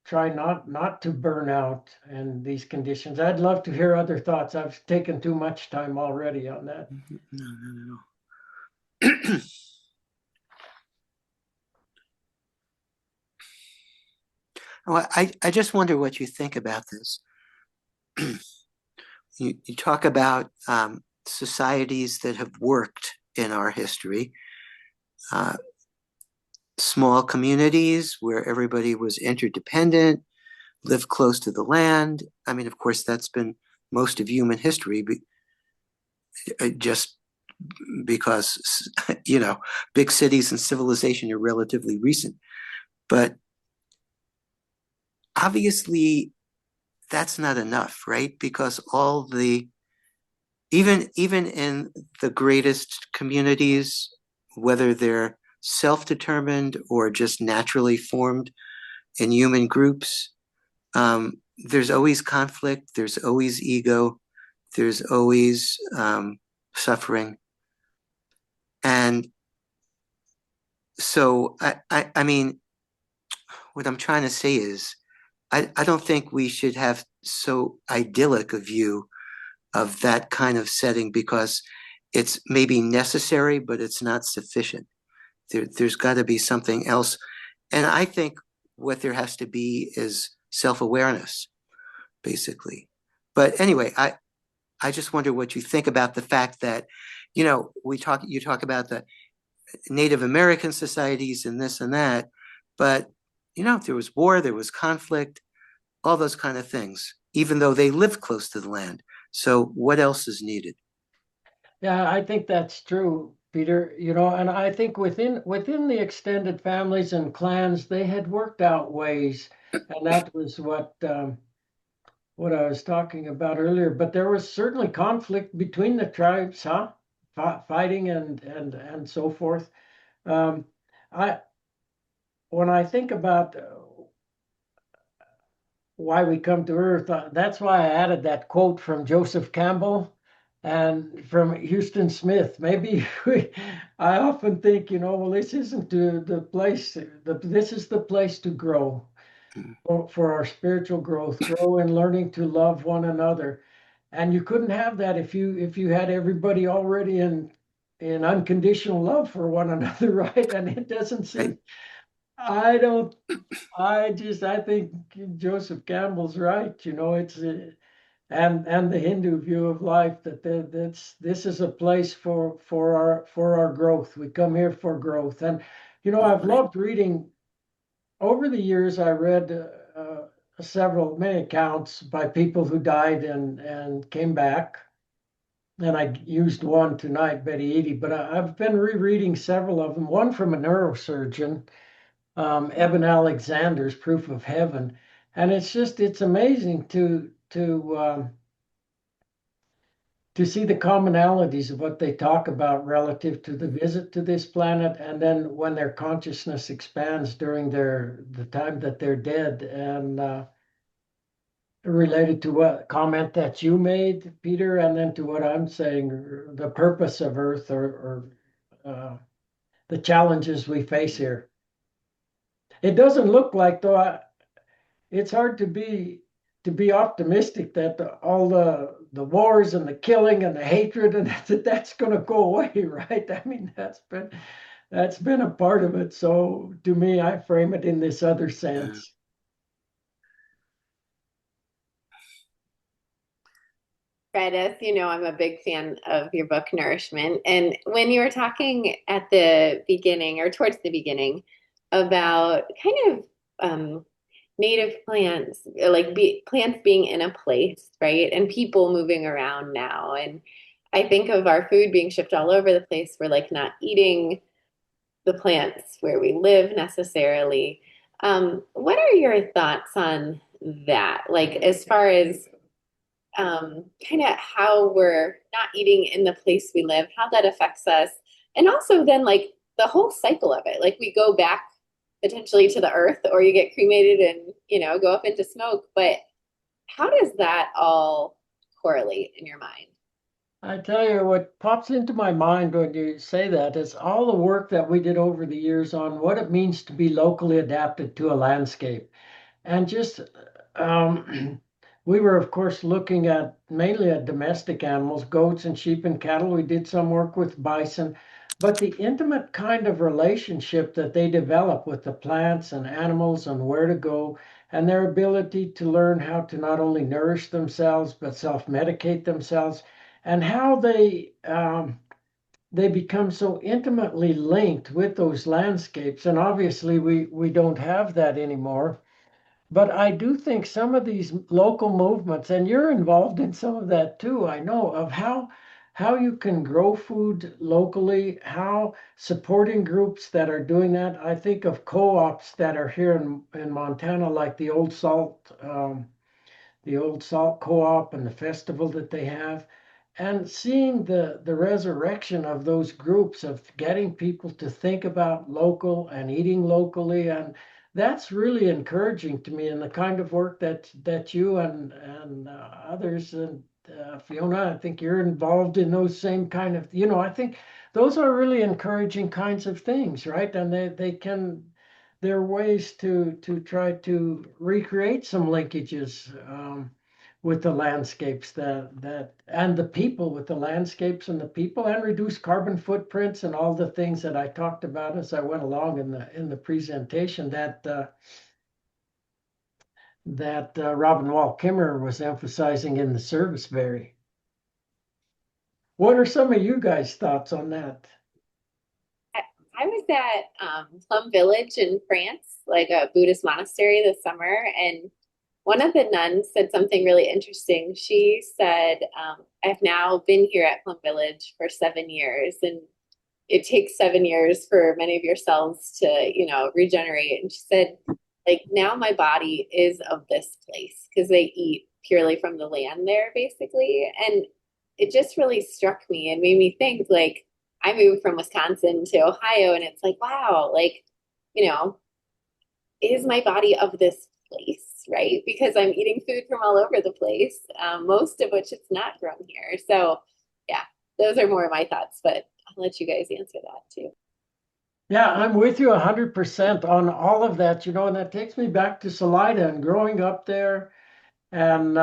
try not to burn out in these conditions. I'd love to hear other thoughts. I've taken too much time already on that. No, not at all. Well, I just wonder what you think about this. You talk about societies that have worked in our history, uh, small communities where everybody was interdependent, lived close to the land. I mean, of course, that's been most of human history, just because, big cities and civilization are relatively recent. But obviously, that's not enough, right? Because even in the greatest communities, whether they're self-determined or just naturally formed in human groups, there's always conflict, there's always ego, there's always suffering. And so I mean, what I'm trying to say is I don't think we should have so idyllic a view of that kind of setting because it's maybe necessary, but it's not sufficient. There's got to be something else. And I think what there has to be is self-awareness, basically. But anyway, I just wonder what you think about the fact that, you talk about the Native American societies and this and that, but there was war, there was conflict, all those kind of things, even though they lived close to the land. So what else is needed? Yeah, I think that's true, Peter. And I think within the extended families and clans, they had worked out ways, and that was what I was talking about earlier. But there was certainly conflict between the tribes, huh? Fighting and so forth. Um, I When I think about why we come to Earth, that's why I added that quote from Joseph Campbell and from Houston Smith. Maybe I often think, well, this isn't the place. This is the place to grow for our spiritual growth, grow in learning to love one another. And you couldn't have that if you had everybody already in unconditional love for one another, right? And it doesn't Right? seem. I don't. I think Joseph Campbell's right. It's and the Hindu view of life this is a place for our growth. We come here for growth, and I've Right. loved reading. Over the years, I read many accounts by people who died and came back. And I used one tonight, Betty Eady, but I've been rereading several of them. One from a neurosurgeon, Eben Alexander's Proof of Heaven, and it's amazing to see the commonalities of what they talk about relative to the visit to this planet, and then when their consciousness expands during the time that they're dead, and related to what comment that you made, Peter, and then to what I'm saying, the purpose of Earth or the challenges we face here. It doesn't look like though. It's hard to be optimistic that all the wars and the killing and the hatred and that's going to go away, right? I mean, that's been a part of it. So to me, I frame it in this other Uh, sense. Fred, as you know, I'm a big fan of your book, Nourishment. And when you were talking at the beginning or towards the beginning about kind of native plants, like plants being in a place, right? And people moving around now. And I think of our food being shipped all over the place. We're like not eating the plants where we live necessarily. What are your thoughts on that? Like, as far as kind of how we're not eating in the place we live, how that affects us, and also then like the whole cycle of it. Like we go back potentially to the earth, or you get cremated and go up into smoke. But how does that all correlate in your mind? I tell you what pops into my mind when you say that is all the work that we did over the years on what it means to be locally adapted to a landscape. And just we were, of course, looking at mainly at domestic animals, goats and sheep and cattle. We did some work with bison, but the intimate kind of relationship that they develop with the plants and animals and where to go, and their ability to learn how to not only nourish themselves but self-medicate themselves, and how they become so intimately linked with those landscapes. And obviously, we don't have that anymore. But I do think some of these local movements, and you're involved in some of that too, I know, of how you can grow food locally, how supporting groups that are doing that. I think of co-ops that are here in Montana, like the old salt co-op and the festival that they have, and seeing the resurrection of those groups of getting people to think about local and eating locally. And that's really encouraging to me, and the kind of work that you and others and Fiona, I think you're involved in those same kind of, I think those are really encouraging kinds of things, right? And they can, there are ways to try to recreate some linkages with the landscapes that and the people, with the landscapes and the people, and reduce carbon footprints and all the things that I talked about as I went along in the presentation that Robin Wall Kimmerer was emphasizing in the serviceberry. What are some of you guys' thoughts on that? I was at Plum Village in France, like a Buddhist monastery this summer, and one of the nuns said something really interesting. She said, I've now been here at Plum Village for 7 years, and it takes 7 years for many of your cells to, regenerate. And she said, like, now my body is of this place because they eat purely from the land there, basically. And it just really struck me and made me think, like, I moved from Wisconsin to Ohio, and it's like, wow, like, you know, is my body of this place, right? Because I'm eating food from all over the place, most of which it's not grown here. So, yeah, those are more of my thoughts, but I'll let you guys answer that too. Yeah, I'm with you 100% on all of that, and that takes me back to Salida and growing up there and,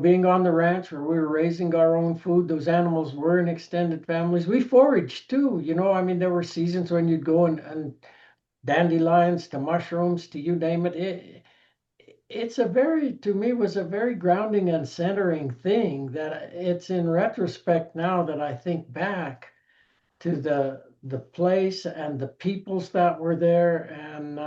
being on the ranch where we were raising our own food. Those animals were in extended families. We foraged too, I mean, there were seasons when you'd go and dandelions to mushrooms to you name it. It's to me, was a very grounding and centering thing that it's in retrospect now that I think back to the place and the peoples that were there and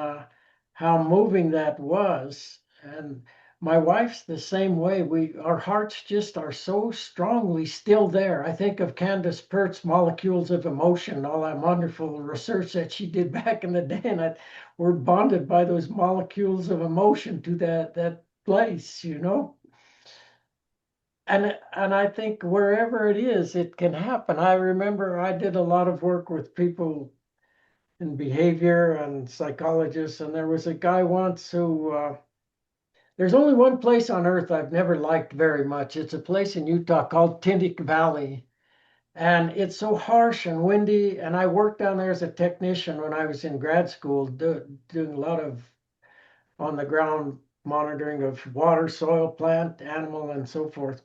how moving that was. And my wife's the same way. Our hearts just are so strongly still there. I think of Candace Pert's Molecules of Emotion, all that wonderful research that she did back in the day, and we're bonded by those molecules of emotion to that place. And I think wherever it is, it can happen. I remember I did a lot of work with people in behavior and psychologists, and there was a guy once who there's only one place on earth I've never liked very much. It's a place in Utah called Tintic Valley, and it's so harsh and windy. And I worked down there as a technician when I was in grad school, doing a lot of on the ground monitoring of water, soil, plant, animal, and so forth.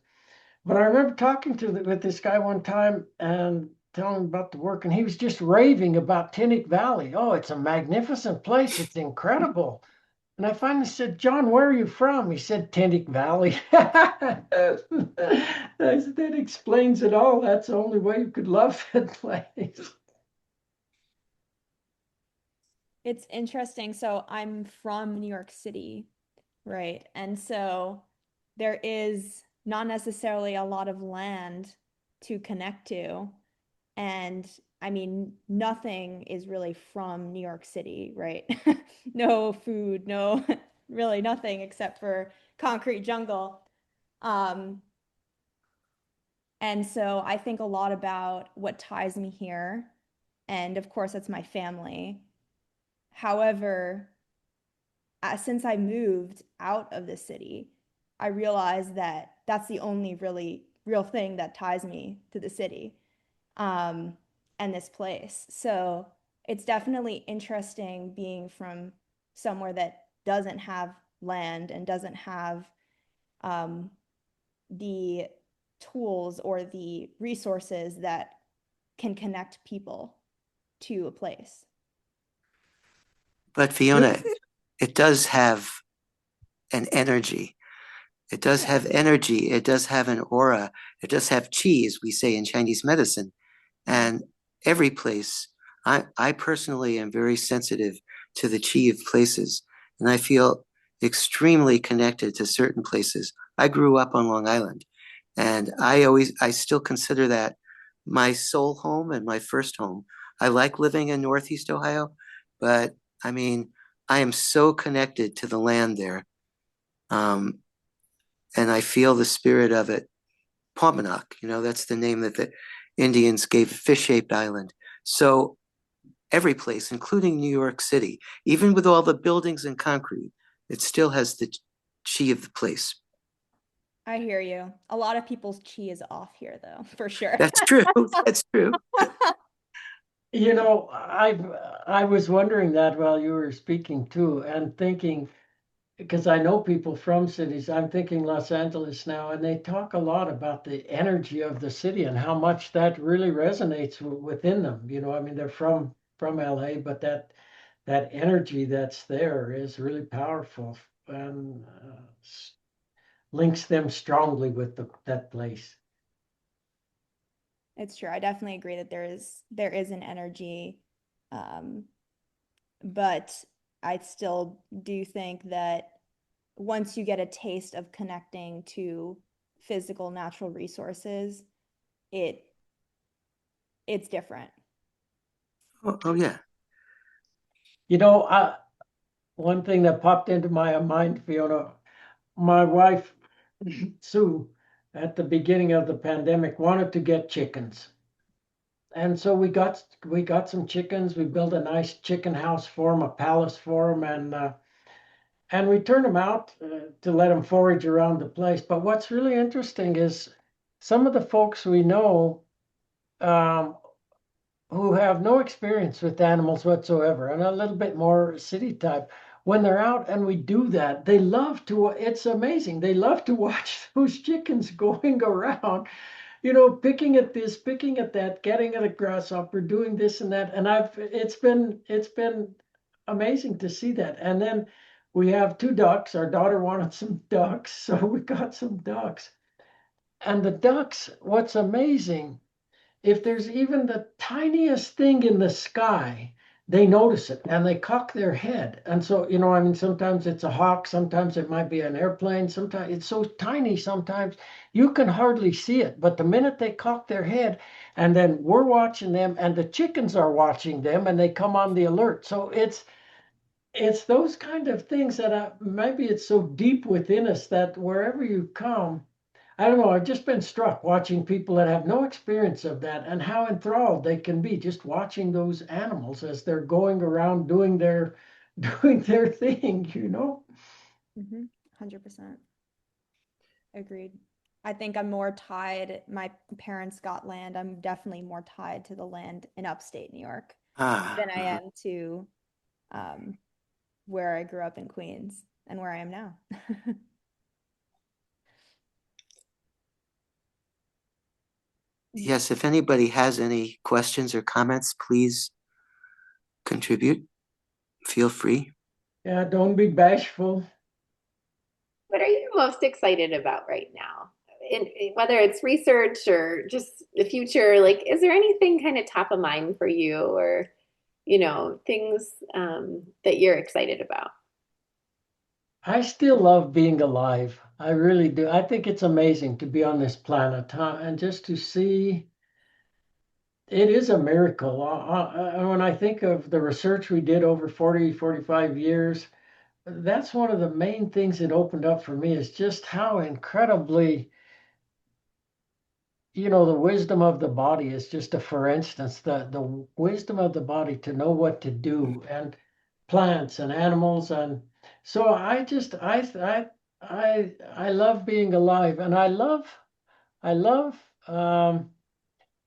But I remember talking with this guy one time and telling him about the work, and he was just raving about Tinnick Valley. Oh, it's a magnificent place. It's incredible. And I finally said, John, where are you from? He said, Tinnick Valley. I said, that explains it all. That's the only way you could love that place. It's interesting. So I'm from New York City, right? And so there is not necessarily a lot of land to connect to. And I mean, nothing is really from New York City, right? No food, no, really nothing except for concrete jungle. Um, and so I think a lot about what ties me here. And of course, that's my family. However, since I moved out of the city, I realized that that's the only really real thing that ties me to the city, um, and this place. So it's definitely interesting being from somewhere that doesn't have land and doesn't have um, the tools or the resources that can connect people to a place. But Fiona, it does have an energy. It does have Yes. energy. It does have an aura. It does have qi, as we say in Chinese medicine. Mhm. And every place, I personally am very sensitive to the qi of places. And I feel extremely connected to certain places. I grew up on Long Island. And I still consider that my soul home and my first home. I like living in Northeast Ohio, but I mean, I am so connected to the land there. Um, and I feel the spirit of it. Paumanok, that's the name that the Indians gave a fish-shaped island. So every place, including New York City, even with all the buildings and concrete, it still has the chi of the place. I hear you. A lot of people's chi is off here, though, for sure. That's true. That's true. I was wondering that while you were speaking too, and thinking, because I know people from cities, I'm thinking Los Angeles now, and they talk a lot about the energy of the city and how much that really resonates within them. I mean, they're from LA, but that energy that's there is really powerful and links them strongly with that place. It's true. I definitely agree that there is an energy, um, but I still do think that once you get a taste of connecting to physical natural resources, it it's different. Oh yeah. One thing that popped into my mind, Fiona, my wife, Sue, at the beginning of the pandemic, wanted to get chickens. And so we got some chickens. We built a nice chicken house for them, a palace for them, and we turned them out to let them forage around the place. But what's really interesting is some of the folks we know um, who have no experience with animals whatsoever and a little bit more city type, when they're out and we do that, they love to, it's amazing. They love to watch those chickens going around, picking at this, picking at that, getting at a grasshopper, doing this and that. And it's been amazing to see that. And then we have two ducks. Our daughter wanted some ducks, so we got some ducks. And the ducks, what's amazing, if there's even the tiniest thing in the sky, they notice it and they cock their head. And so, I mean, sometimes it's a hawk, sometimes it might be an airplane, sometimes it's so tiny, sometimes you can hardly see it. But the minute they cock their head, and then we're watching them, and the chickens are watching them, and they come on the alert. So it's those kind of things that maybe it's so deep within us that wherever you come, I don't know. I've just been struck watching people that have no experience of that and how enthralled they can be just watching those animals as they're going around doing their doing their thing. 100%. Agreed. I think I'm more tied. My parents got land. I'm definitely more tied to the land in upstate New York than I Mhm. am to um, where I grew up in Queens and where I am now. Yes, if anybody has any questions or comments, please contribute. Feel free. Yeah, don't be bashful. What are you most excited about right now? Whether it's research or just the future, like, is there anything kind of top of mind for you or things that you're excited about? I still love being alive. I really do. I think it's amazing to be on this planet, huh? And just to see it is a miracle. When I think of the research we did over 40, 45 years, that's one of the main things that opened up for me is just how incredibly, the wisdom of the body is just a, for instance, the wisdom of the body to know what to do, and plants and animals. And so I love being alive, and I love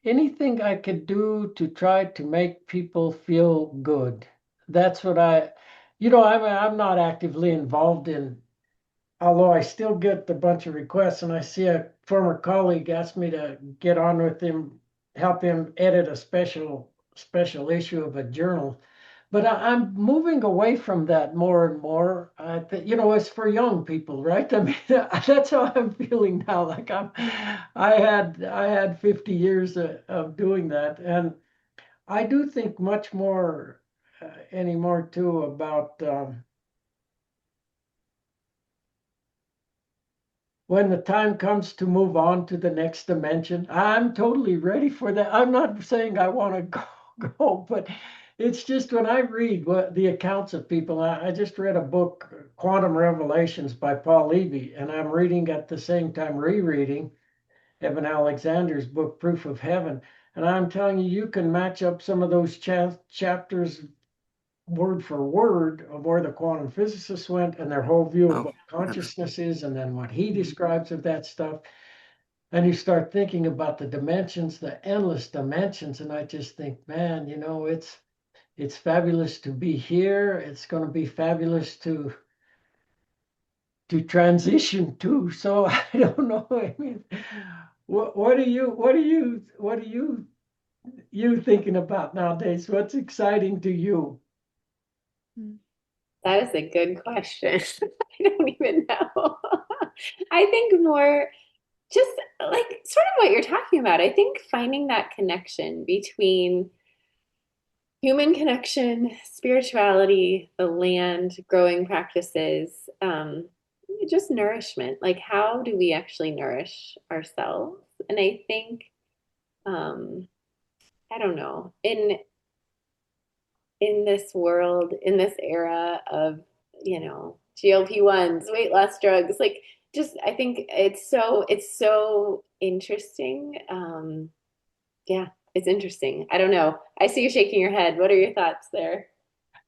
anything I could do to try to make people feel good. That's what I'm not actively involved in, although I still get a bunch of requests, and I see a former colleague asked me to get on with him, help him edit a special issue of a journal. But I'm moving away from that more and more. I think, it's for young people, right? I mean, that's how I'm feeling now. Like I had 50 years of doing that, and I do think much more anymore too about when the time comes to move on to the next dimension. I'm totally ready for that. I'm not saying I want to go, but it's just when I read what the accounts of people. I just read a book, Quantum Revelations by Paul Levy, and I'm reading at the same time rereading Evan Alexander's book, Proof of Heaven. And I'm telling you, you can match up some of those chapters word for word of where the quantum physicists went and their whole view of Oh, what consciousness is, and then what he describes of that stuff. And you start thinking about the dimensions, the endless dimensions, and I just think, man, it's fabulous to be here. It's going to be fabulous to transition to. So I don't know. I mean, what are you thinking about nowadays? What's exciting to you? That is a good question. I don't even know. I think more just like sort of what you're talking about. I think finding that connection between human connection, spirituality, the land, growing practices, just nourishment. Like, how do we actually nourish ourselves? And I think, um, I don't know, in this world, in this era of, GLP-1s, weight loss drugs, like just I think it's so interesting. Yeah, it's interesting. I don't know. I see you shaking your head. What are your thoughts there?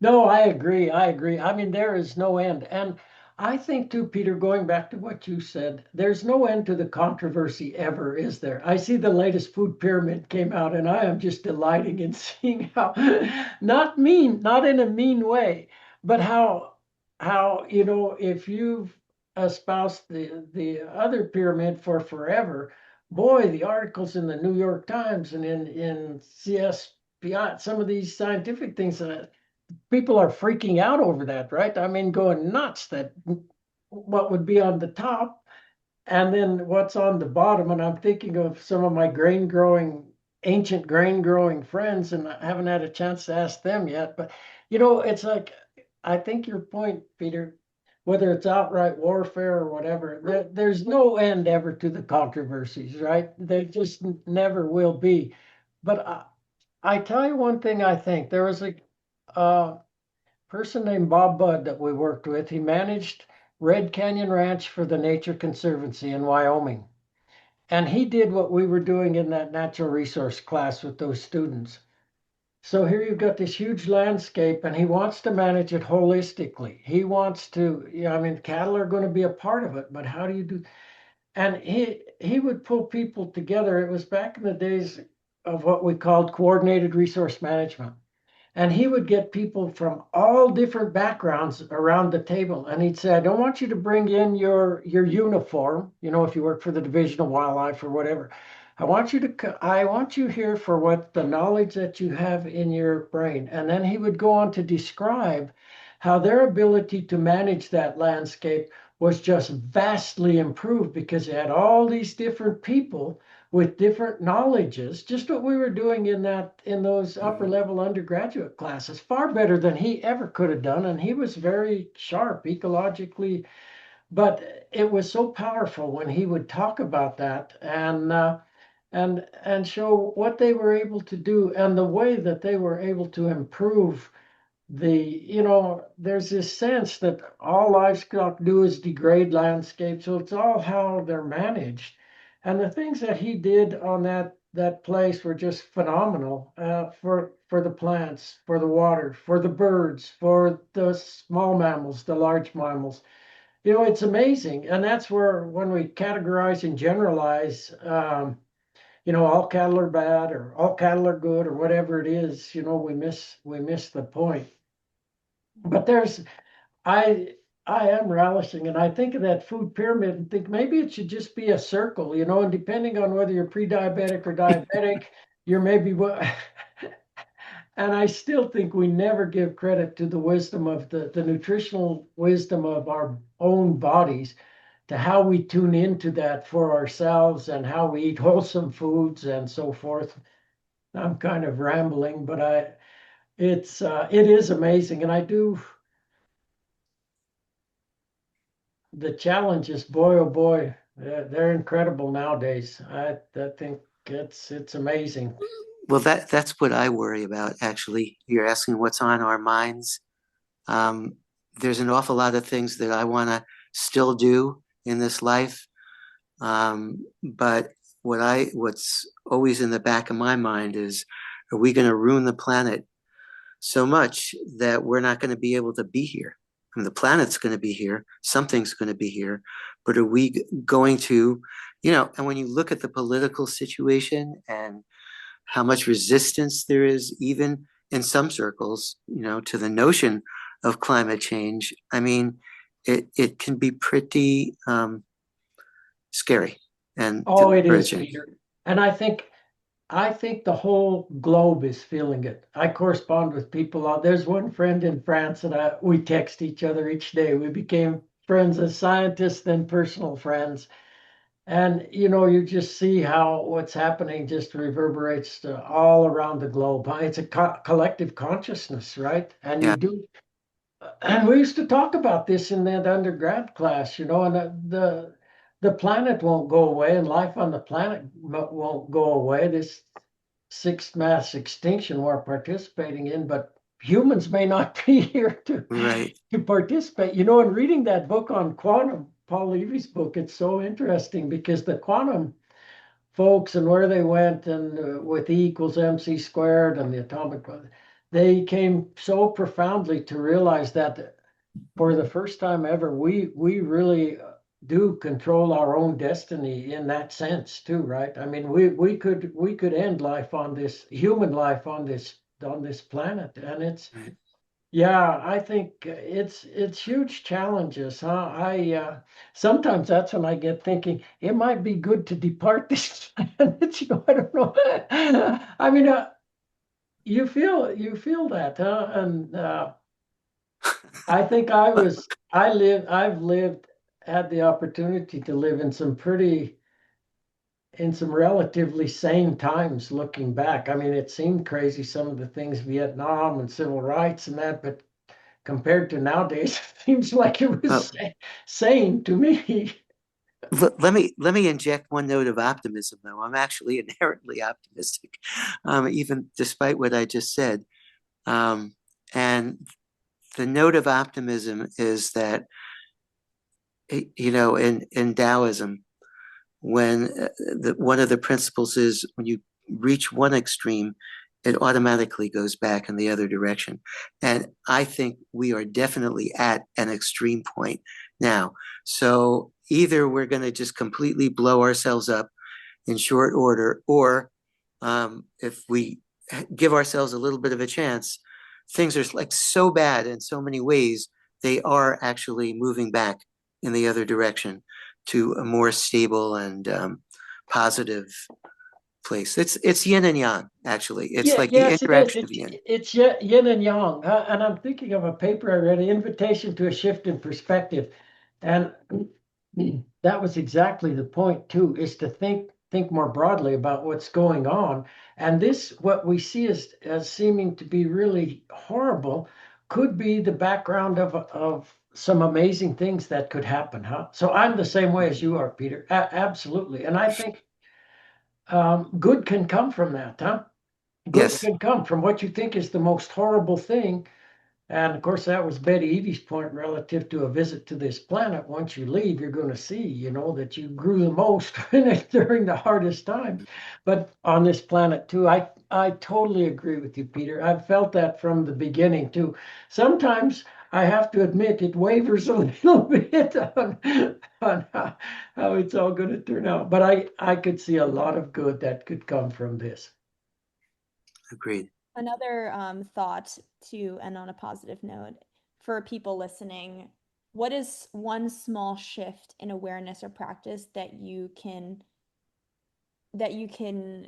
No, I agree. I agree. I mean, there is no end. And I think too, Peter, going back to what you said, there's no end to the controversy ever, is there? I see the latest food pyramid came out, and I am just delighting in seeing how not in a mean way, but how, if you've espoused the other pyramid for forever, boy, the articles in the New York Times and in CSPI, some of these scientific things that people are freaking out over that, right? I mean, going nuts that what would be on the top and then what's on the bottom. And I'm thinking of some of my ancient grain growing friends, and I haven't had a chance to ask them yet. But, it's like, I think your point, Peter, whether it's outright warfare or whatever, there's no end ever to the controversies, right? There just never will be. But I tell you one thing, I think there was a person named Bob Budd that we worked with. He managed Red Canyon Ranch for the Nature Conservancy in Wyoming. And he did what we were doing in that natural resource class with those students. So here you've got this huge landscape, and he wants to manage it holistically. He wants to, I mean, cattle are going to be a part of it, but how do you do? And he would pull people together. It was back in the days of what we called coordinated resource management. And he would get people from all different backgrounds around the table. And he'd say, I don't want you to bring in your uniform, if you work for the Division of Wildlife or whatever. I want you here for what the knowledge that you have in your brain. And then he would go on to describe how their ability to manage that landscape was just vastly improved because it had all these different people with different knowledges, just what we were doing in those upper level undergraduate classes, far better than he ever could have done. And he was very sharp ecologically, but it was so powerful when he would talk about that and show what they were able to do and the way that they were able to improve there's this sense that all livestock do is degrade landscape, so it's all how they're managed. And the things that he did on that place were just phenomenal, for the plants, for the water, for the birds, for the small mammals, the large mammals. It's amazing. And that's where, when we categorize and generalize, all cattle are bad or all cattle are good or whatever it is, we miss the point. But I am relishing, and I think of that food pyramid and think maybe it should just be a circle, and depending on whether you're pre-diabetic or diabetic, you're maybe what. And I still think we never give credit to the wisdom of the nutritional wisdom of our own bodies, to how we tune into that for ourselves and how we eat wholesome foods and so forth. I'm kind of rambling, but it is amazing, and I do. The challenges, boy, oh boy, they're incredible nowadays. I think it's amazing. Well, that's what I worry about, actually. You're asking what's on our minds. Um, there's an awful lot of things that I want to still do in this life. But what's always in the back of my mind is, are we going to ruin the planet so much that we're not going to be able to be here? I mean, the planet's going to be here, something's going to be here, but are we going to, and when you look at the political situation and how much resistance there is, even in some circles, to the notion of climate change, I mean, it can be pretty scary and Oh, it is, discouraging. Peter. And I think the whole globe is feeling it. I correspond with people. There's one friend in France, and we text each other each day. We became friends as scientists, then personal friends. And you just see how what's happening just reverberates all around the globe. It's a collective consciousness, right? And you Yeah, do. And we used to talk about this in that undergrad class, and the planet won't go away, and life on the planet won't go away. This sixth mass extinction we're participating in, but humans may not be here to right. participate. And reading that book on quantum, Paul Levy's book, it's so interesting because the quantum folks and where they went, and with E equals mc squared and the atomic, they came so profoundly to realize that for the first time ever, we really do control our own destiny in that sense too, right? I mean, we could end life on this human life on this planet, and it's Right. yeah, I think it's huge challenges, huh? I sometimes that's when I get thinking it might be good to depart this planet. I don't know. I mean, you feel that, huh? And I think I've lived, had the opportunity to live in some relatively sane times looking back. I mean, it seemed crazy, some of the things, Vietnam and civil rights and that, but compared to nowadays, it seems like it Well, was sane to me. let me inject one note of optimism, though. I'm actually inherently optimistic, even despite what I just said. And the note of optimism is that, in Taoism, when one of the principles is when you reach one extreme, it automatically goes back in the other direction. And I think we are definitely at an extreme point now. So either we're going to just completely blow ourselves up in short order, or if we give ourselves a little bit of a chance, things are like so bad in so many ways, they are actually moving back in the other direction to a more stable and positive place. It's yin and yang, actually. It's Yeah, like the yes, it is. interaction of It's yin. it's yin and yang. And I'm thinking of a paper I read, Invitation to a Shift in Perspective. And that was exactly the point too, is to think more broadly about what's going on. And this, what we see as seeming to be really horrible, could be the background of some amazing things that could happen, huh? So I'm the same way as you are, Peter. Absolutely. And I think good can come from that, huh? Good Yes, can come from what you think is the most horrible thing. And of course, that was Betty Eadie's point relative to a visit to this planet. Once you leave, you're going to see, that you grew the most during the hardest time. But on this planet too, I totally agree with you, Peter. I've felt that from the beginning too. Sometimes I have to admit it wavers a little bit on how it's all going to turn out. But I could see a lot of good that could come from this. agreed. Another thought to end on a positive note for people listening, what is one small shift in awareness or practice that you can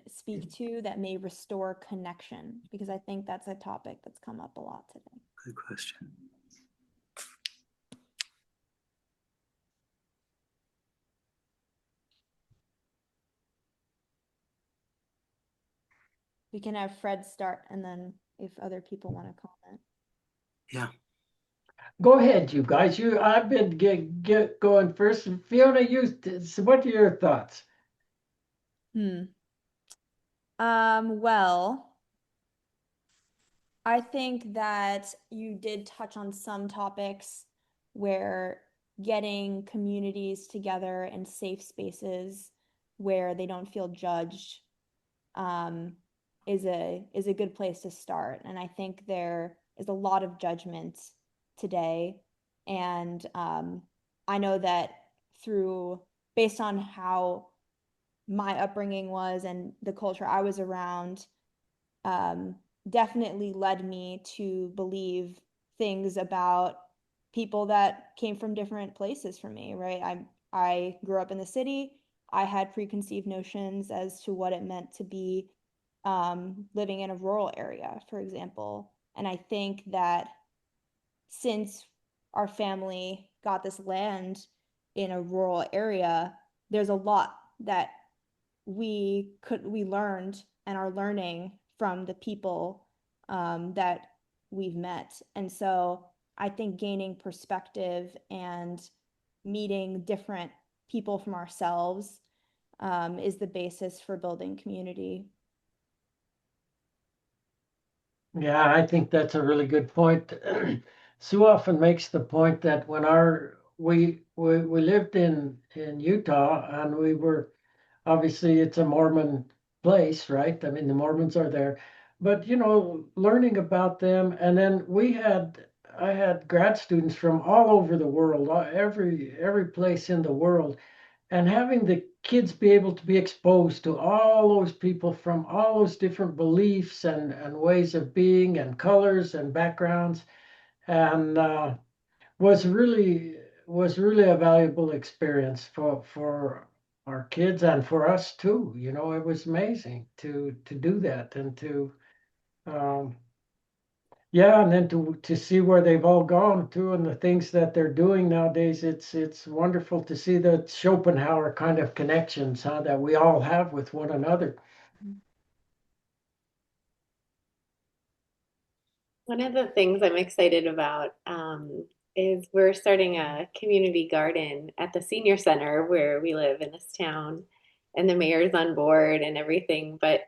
speak to that may restore connection? Because I think that's a topic that's come up a lot today. Good question. We can have Fred start, and then if other people want to comment. Yeah. Go ahead, you guys. I've been get going first. Fiona, what are your thoughts? Well, I think that you did touch on some topics where getting communities together in safe spaces where they don't feel judged um, is a good place to start. And I think there is a lot of judgment today. And I know that based on how my upbringing was and the culture I was around, um, definitely led me to believe things about people that came from different places from me, right? I grew up in the city. I had preconceived notions as to what it meant to be living in a rural area, for example. And I think that since our family got this land in a rural area, there's a lot that we learned and are learning from the people that we've met. And so I think gaining perspective and meeting different people from ourselves is the basis for building community. Yeah, I think that's a really good point. Sue often makes the point that when we lived in Utah, and we were, obviously it's a Mormon place, right? I mean, the Mormons are there, but learning about them, and then I had grad students from all over the world, every place in the world, and having the kids be able to be exposed to all those people from all those different beliefs and ways of being and colors and backgrounds, and was really a valuable experience for our kids and for us too. It was amazing to do that, and to um, yeah, and then to see where they've all gone to and the things that they're doing nowadays. It's wonderful to see the Schopenhauer kind of connections, huh, that we all have with one another. One of the things I'm excited about is we're starting a community garden at the senior center where we live in this town, and the mayor's on board and everything. But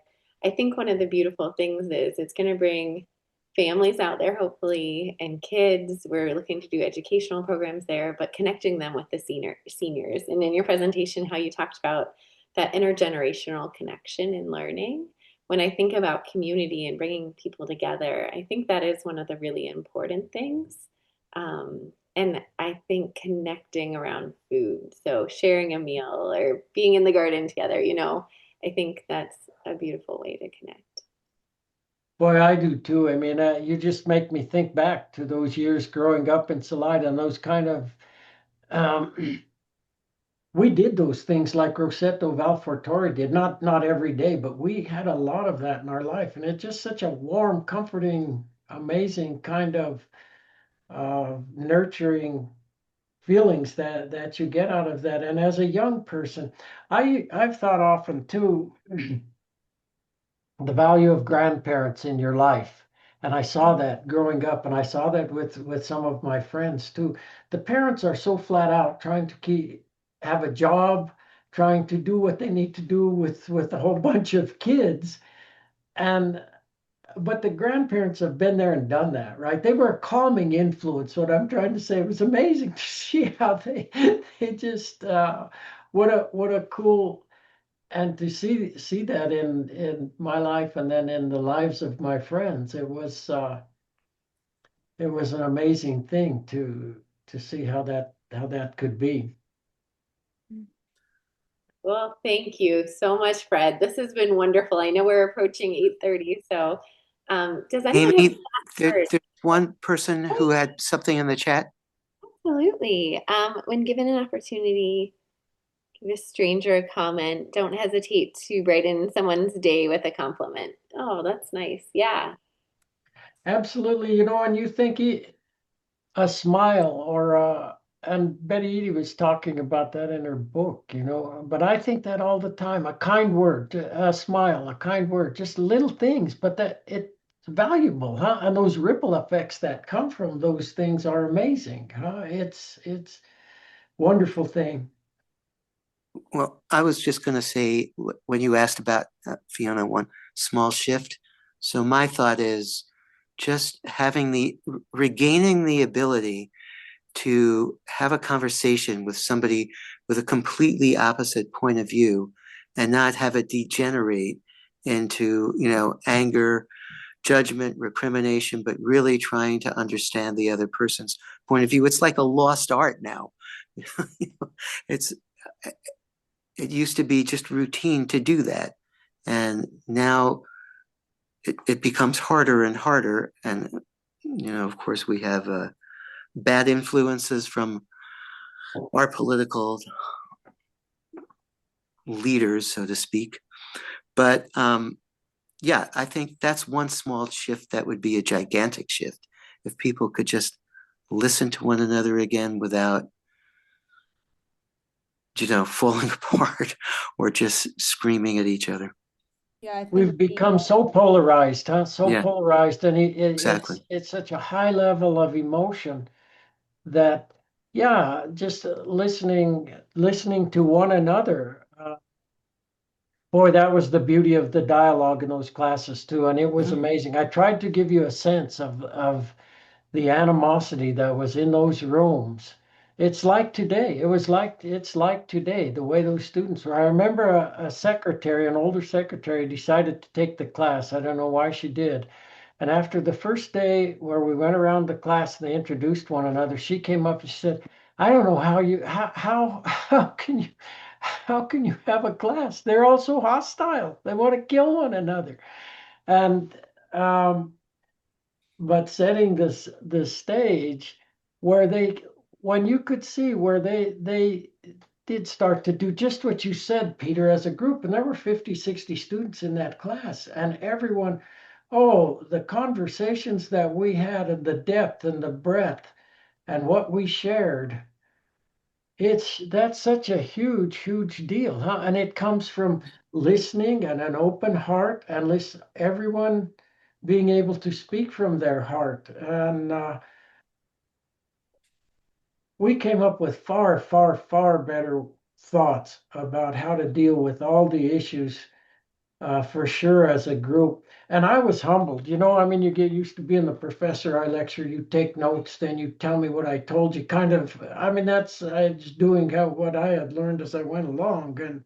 I think one of the beautiful things is it's going to bring families out there, hopefully, and kids. We're looking to do educational programs there, but connecting them with the seniors. And in your presentation, how you talked about that intergenerational connection in learning, when I think about community and bringing people together, I think that is one of the really important things. And I think connecting around food, so sharing a meal or being in the garden together, I think that's a beautiful way to connect. Boy, I do too. I mean, you just make me think back to those years growing up in Salida, and those kind of we did those things like Rossetto Valfortore did, not every day, but we had a lot of that in our life, and it's just such a warm, comforting, amazing kind of nurturing feelings that you get out of that. And as a young person, I've thought often too the value of grandparents in your life. And I saw that growing up, and I saw that with some of my friends too. The parents are so flat out trying to have a job, trying to do what they need to do with a whole bunch of kids. And but the grandparents have been there and done that, right? They were a calming influence. What I'm trying to say, it was amazing to see how they just what a cool, and to see that in my life and then in the lives of my friends. It was an amazing thing to see how that could be. Well, thank you so much, Fred. This has been wonderful. I know we're approaching 8:30, so does anyone have Amy, last words? there's one person who had something in the chat. Absolutely. When given an opportunity, give a stranger a comment. Don't hesitate to brighten someone's day with a compliment. Oh, that's nice. Yeah. Absolutely, and you think a smile or and Betty Eady was talking about that in her book, but I think that all the time, a kind word, a smile, a kind word, just little things, but that it's valuable, huh? And those ripple effects that come from those things are amazing, huh? It's wonderful thing. Well, I was just going to say when you asked about Fiona, one small shift. So my thought is just regaining the ability to have a conversation with somebody with a completely opposite point of view and not have it degenerate into, anger, judgment, recrimination, but really trying to understand the other person's point of view. It's like a lost art now. It's it used to be just routine to do that. And now it becomes harder and harder. And, of course, we have bad influences from our political leaders, so to speak. But yeah, I think that's one small shift that would be a gigantic shift if people could just listen to one another again without, falling apart or just screaming at each other. Yeah, I think We've become so polarized, huh? So Yeah, polarized, and exactly. it's such a high level of emotion that, yeah, just listening to one another. Boy, that was the beauty of the dialogue in those classes too, and it was Mhm. amazing. I tried to give you a sense of the animosity that was in those rooms. It's like today. It's like today, the way those students were. I remember a secretary, an older secretary, decided to take the class. I don't know why she did. And after the first day where we went around the class and they introduced one another, she came up and she said, I don't know how can you have a class? They're all so hostile. They want to kill one another. And but setting this stage where when you could see where they did start to do just what you said, Peter, as a group, and there were 50, 60 students in that class, and everyone, oh, the conversations that we had and the depth and the breadth and what we shared, that's such a huge deal, huh? And it comes from listening and an open heart and everyone being able to speak from their heart. And we came up with far better thoughts about how to deal with all the issues, for sure, as a group. And I was humbled. I mean, you get used to being the professor. I lecture, you take notes, then you tell me what I told you. Kind of, I mean, that's I just doing what I had learned as I went along.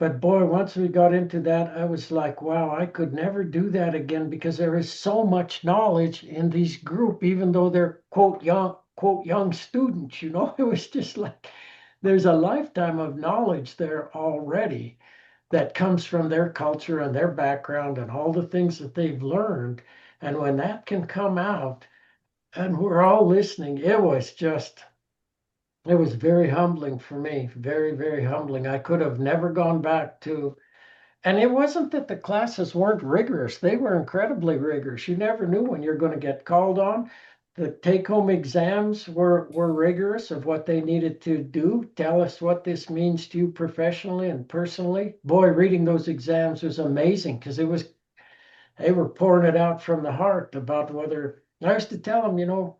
But boy, once we got into that, I was like, wow, I could never do that again because there is so much knowledge in this group, even though they're quote young students. It was just like there's a lifetime of knowledge there already that comes from their culture and their background and all the things that they've learned. And when that can come out and we're all listening, it was very humbling for me, very humbling. I could have never gone back to, and it wasn't that the classes weren't rigorous. They were incredibly rigorous. You never knew when you're going to get called on. the take-home exams were rigorous of what they needed to do. Tell us what this means to you professionally and personally. Boy, reading those exams was amazing because they were pouring it out from the heart about whether I used to tell them,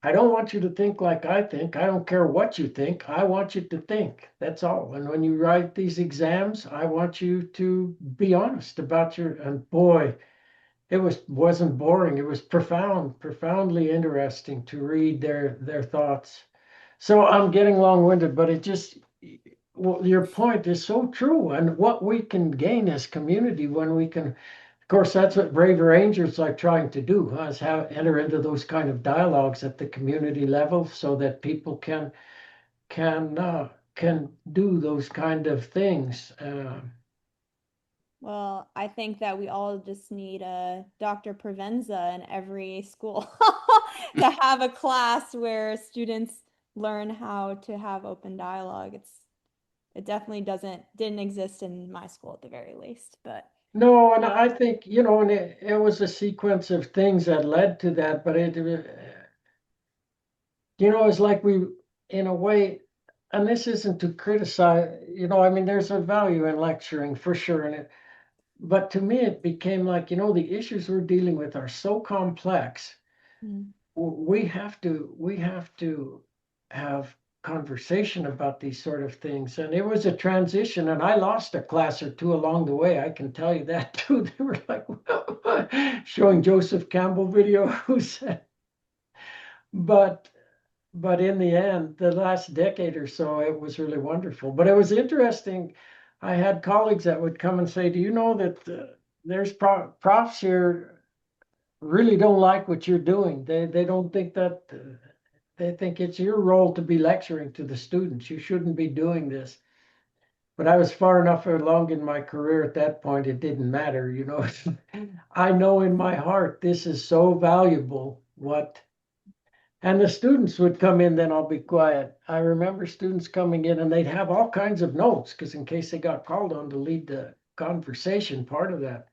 I don't want you to think like I think. I don't care what you think. I want you to think. That's all. And when you write these exams, I want you to be honest about and boy, it wasn't boring. It was profoundly interesting to read their thoughts. So I'm getting long-winded, but well, your point is so true. And what we can gain as community when we can, of course, that's what Braver Angels are trying to do, is enter into those kind of dialogues at the community level so that people can do those kind of things. Well, I think that we all just need a Dr. Provenza in every school to have a class where students learn how to have open dialogue. It definitely didn't exist in my school at the very least, but No, and I think, and it was a sequence of things that led to that, but it's like in a way, and this isn't to criticize, I mean, there's a value in lecturing for sure. But to me, it became like, the issues we're dealing with are so complex. mm, We have to have conversation about these sort of things. And it was a transition, and I lost a class or two along the way. I can tell you that too. They were like showing Joseph Campbell videos. but but in the end, the last decade or so, it was really wonderful. But it was interesting. I had colleagues that would come and say, "Do you know that there's profs here really don't like what you're doing? They don't think that they think it's your role to be lecturing to the students. You shouldn't be doing this." But I was far enough along in my career at that point; it didn't matter. I know in my heart this is so valuable. And the students would come in, then I'll be quiet. I remember students coming in and they'd have all kinds of notes because in case they got called on to lead the conversation, part of that.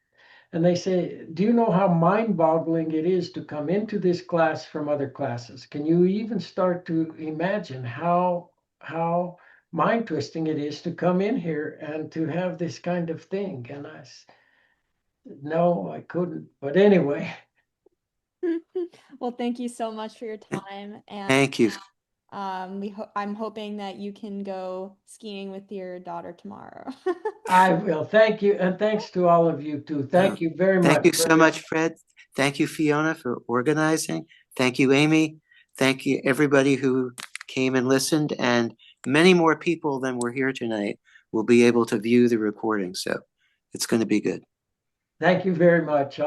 And they say, "Do you know how mind-boggling it is to come into this class from other classes? Can you even start to imagine how mind-twisting it is to come in here and to have this kind of thing?" And I said, "No, I couldn't." But anyway, well, thank you so much for your time, and Thank you. I'm hoping that you can go skiing with your daughter tomorrow. I will. Thank you. And thanks to all of you too. Thank you very Thank much you for so this. much, Fred. Thank you, Fiona, for organizing. Thank you, Amy. Thank you, everybody who came and listened. And many more people than were here tonight will be able to view the recording. So it's going to be good. Thank you very much.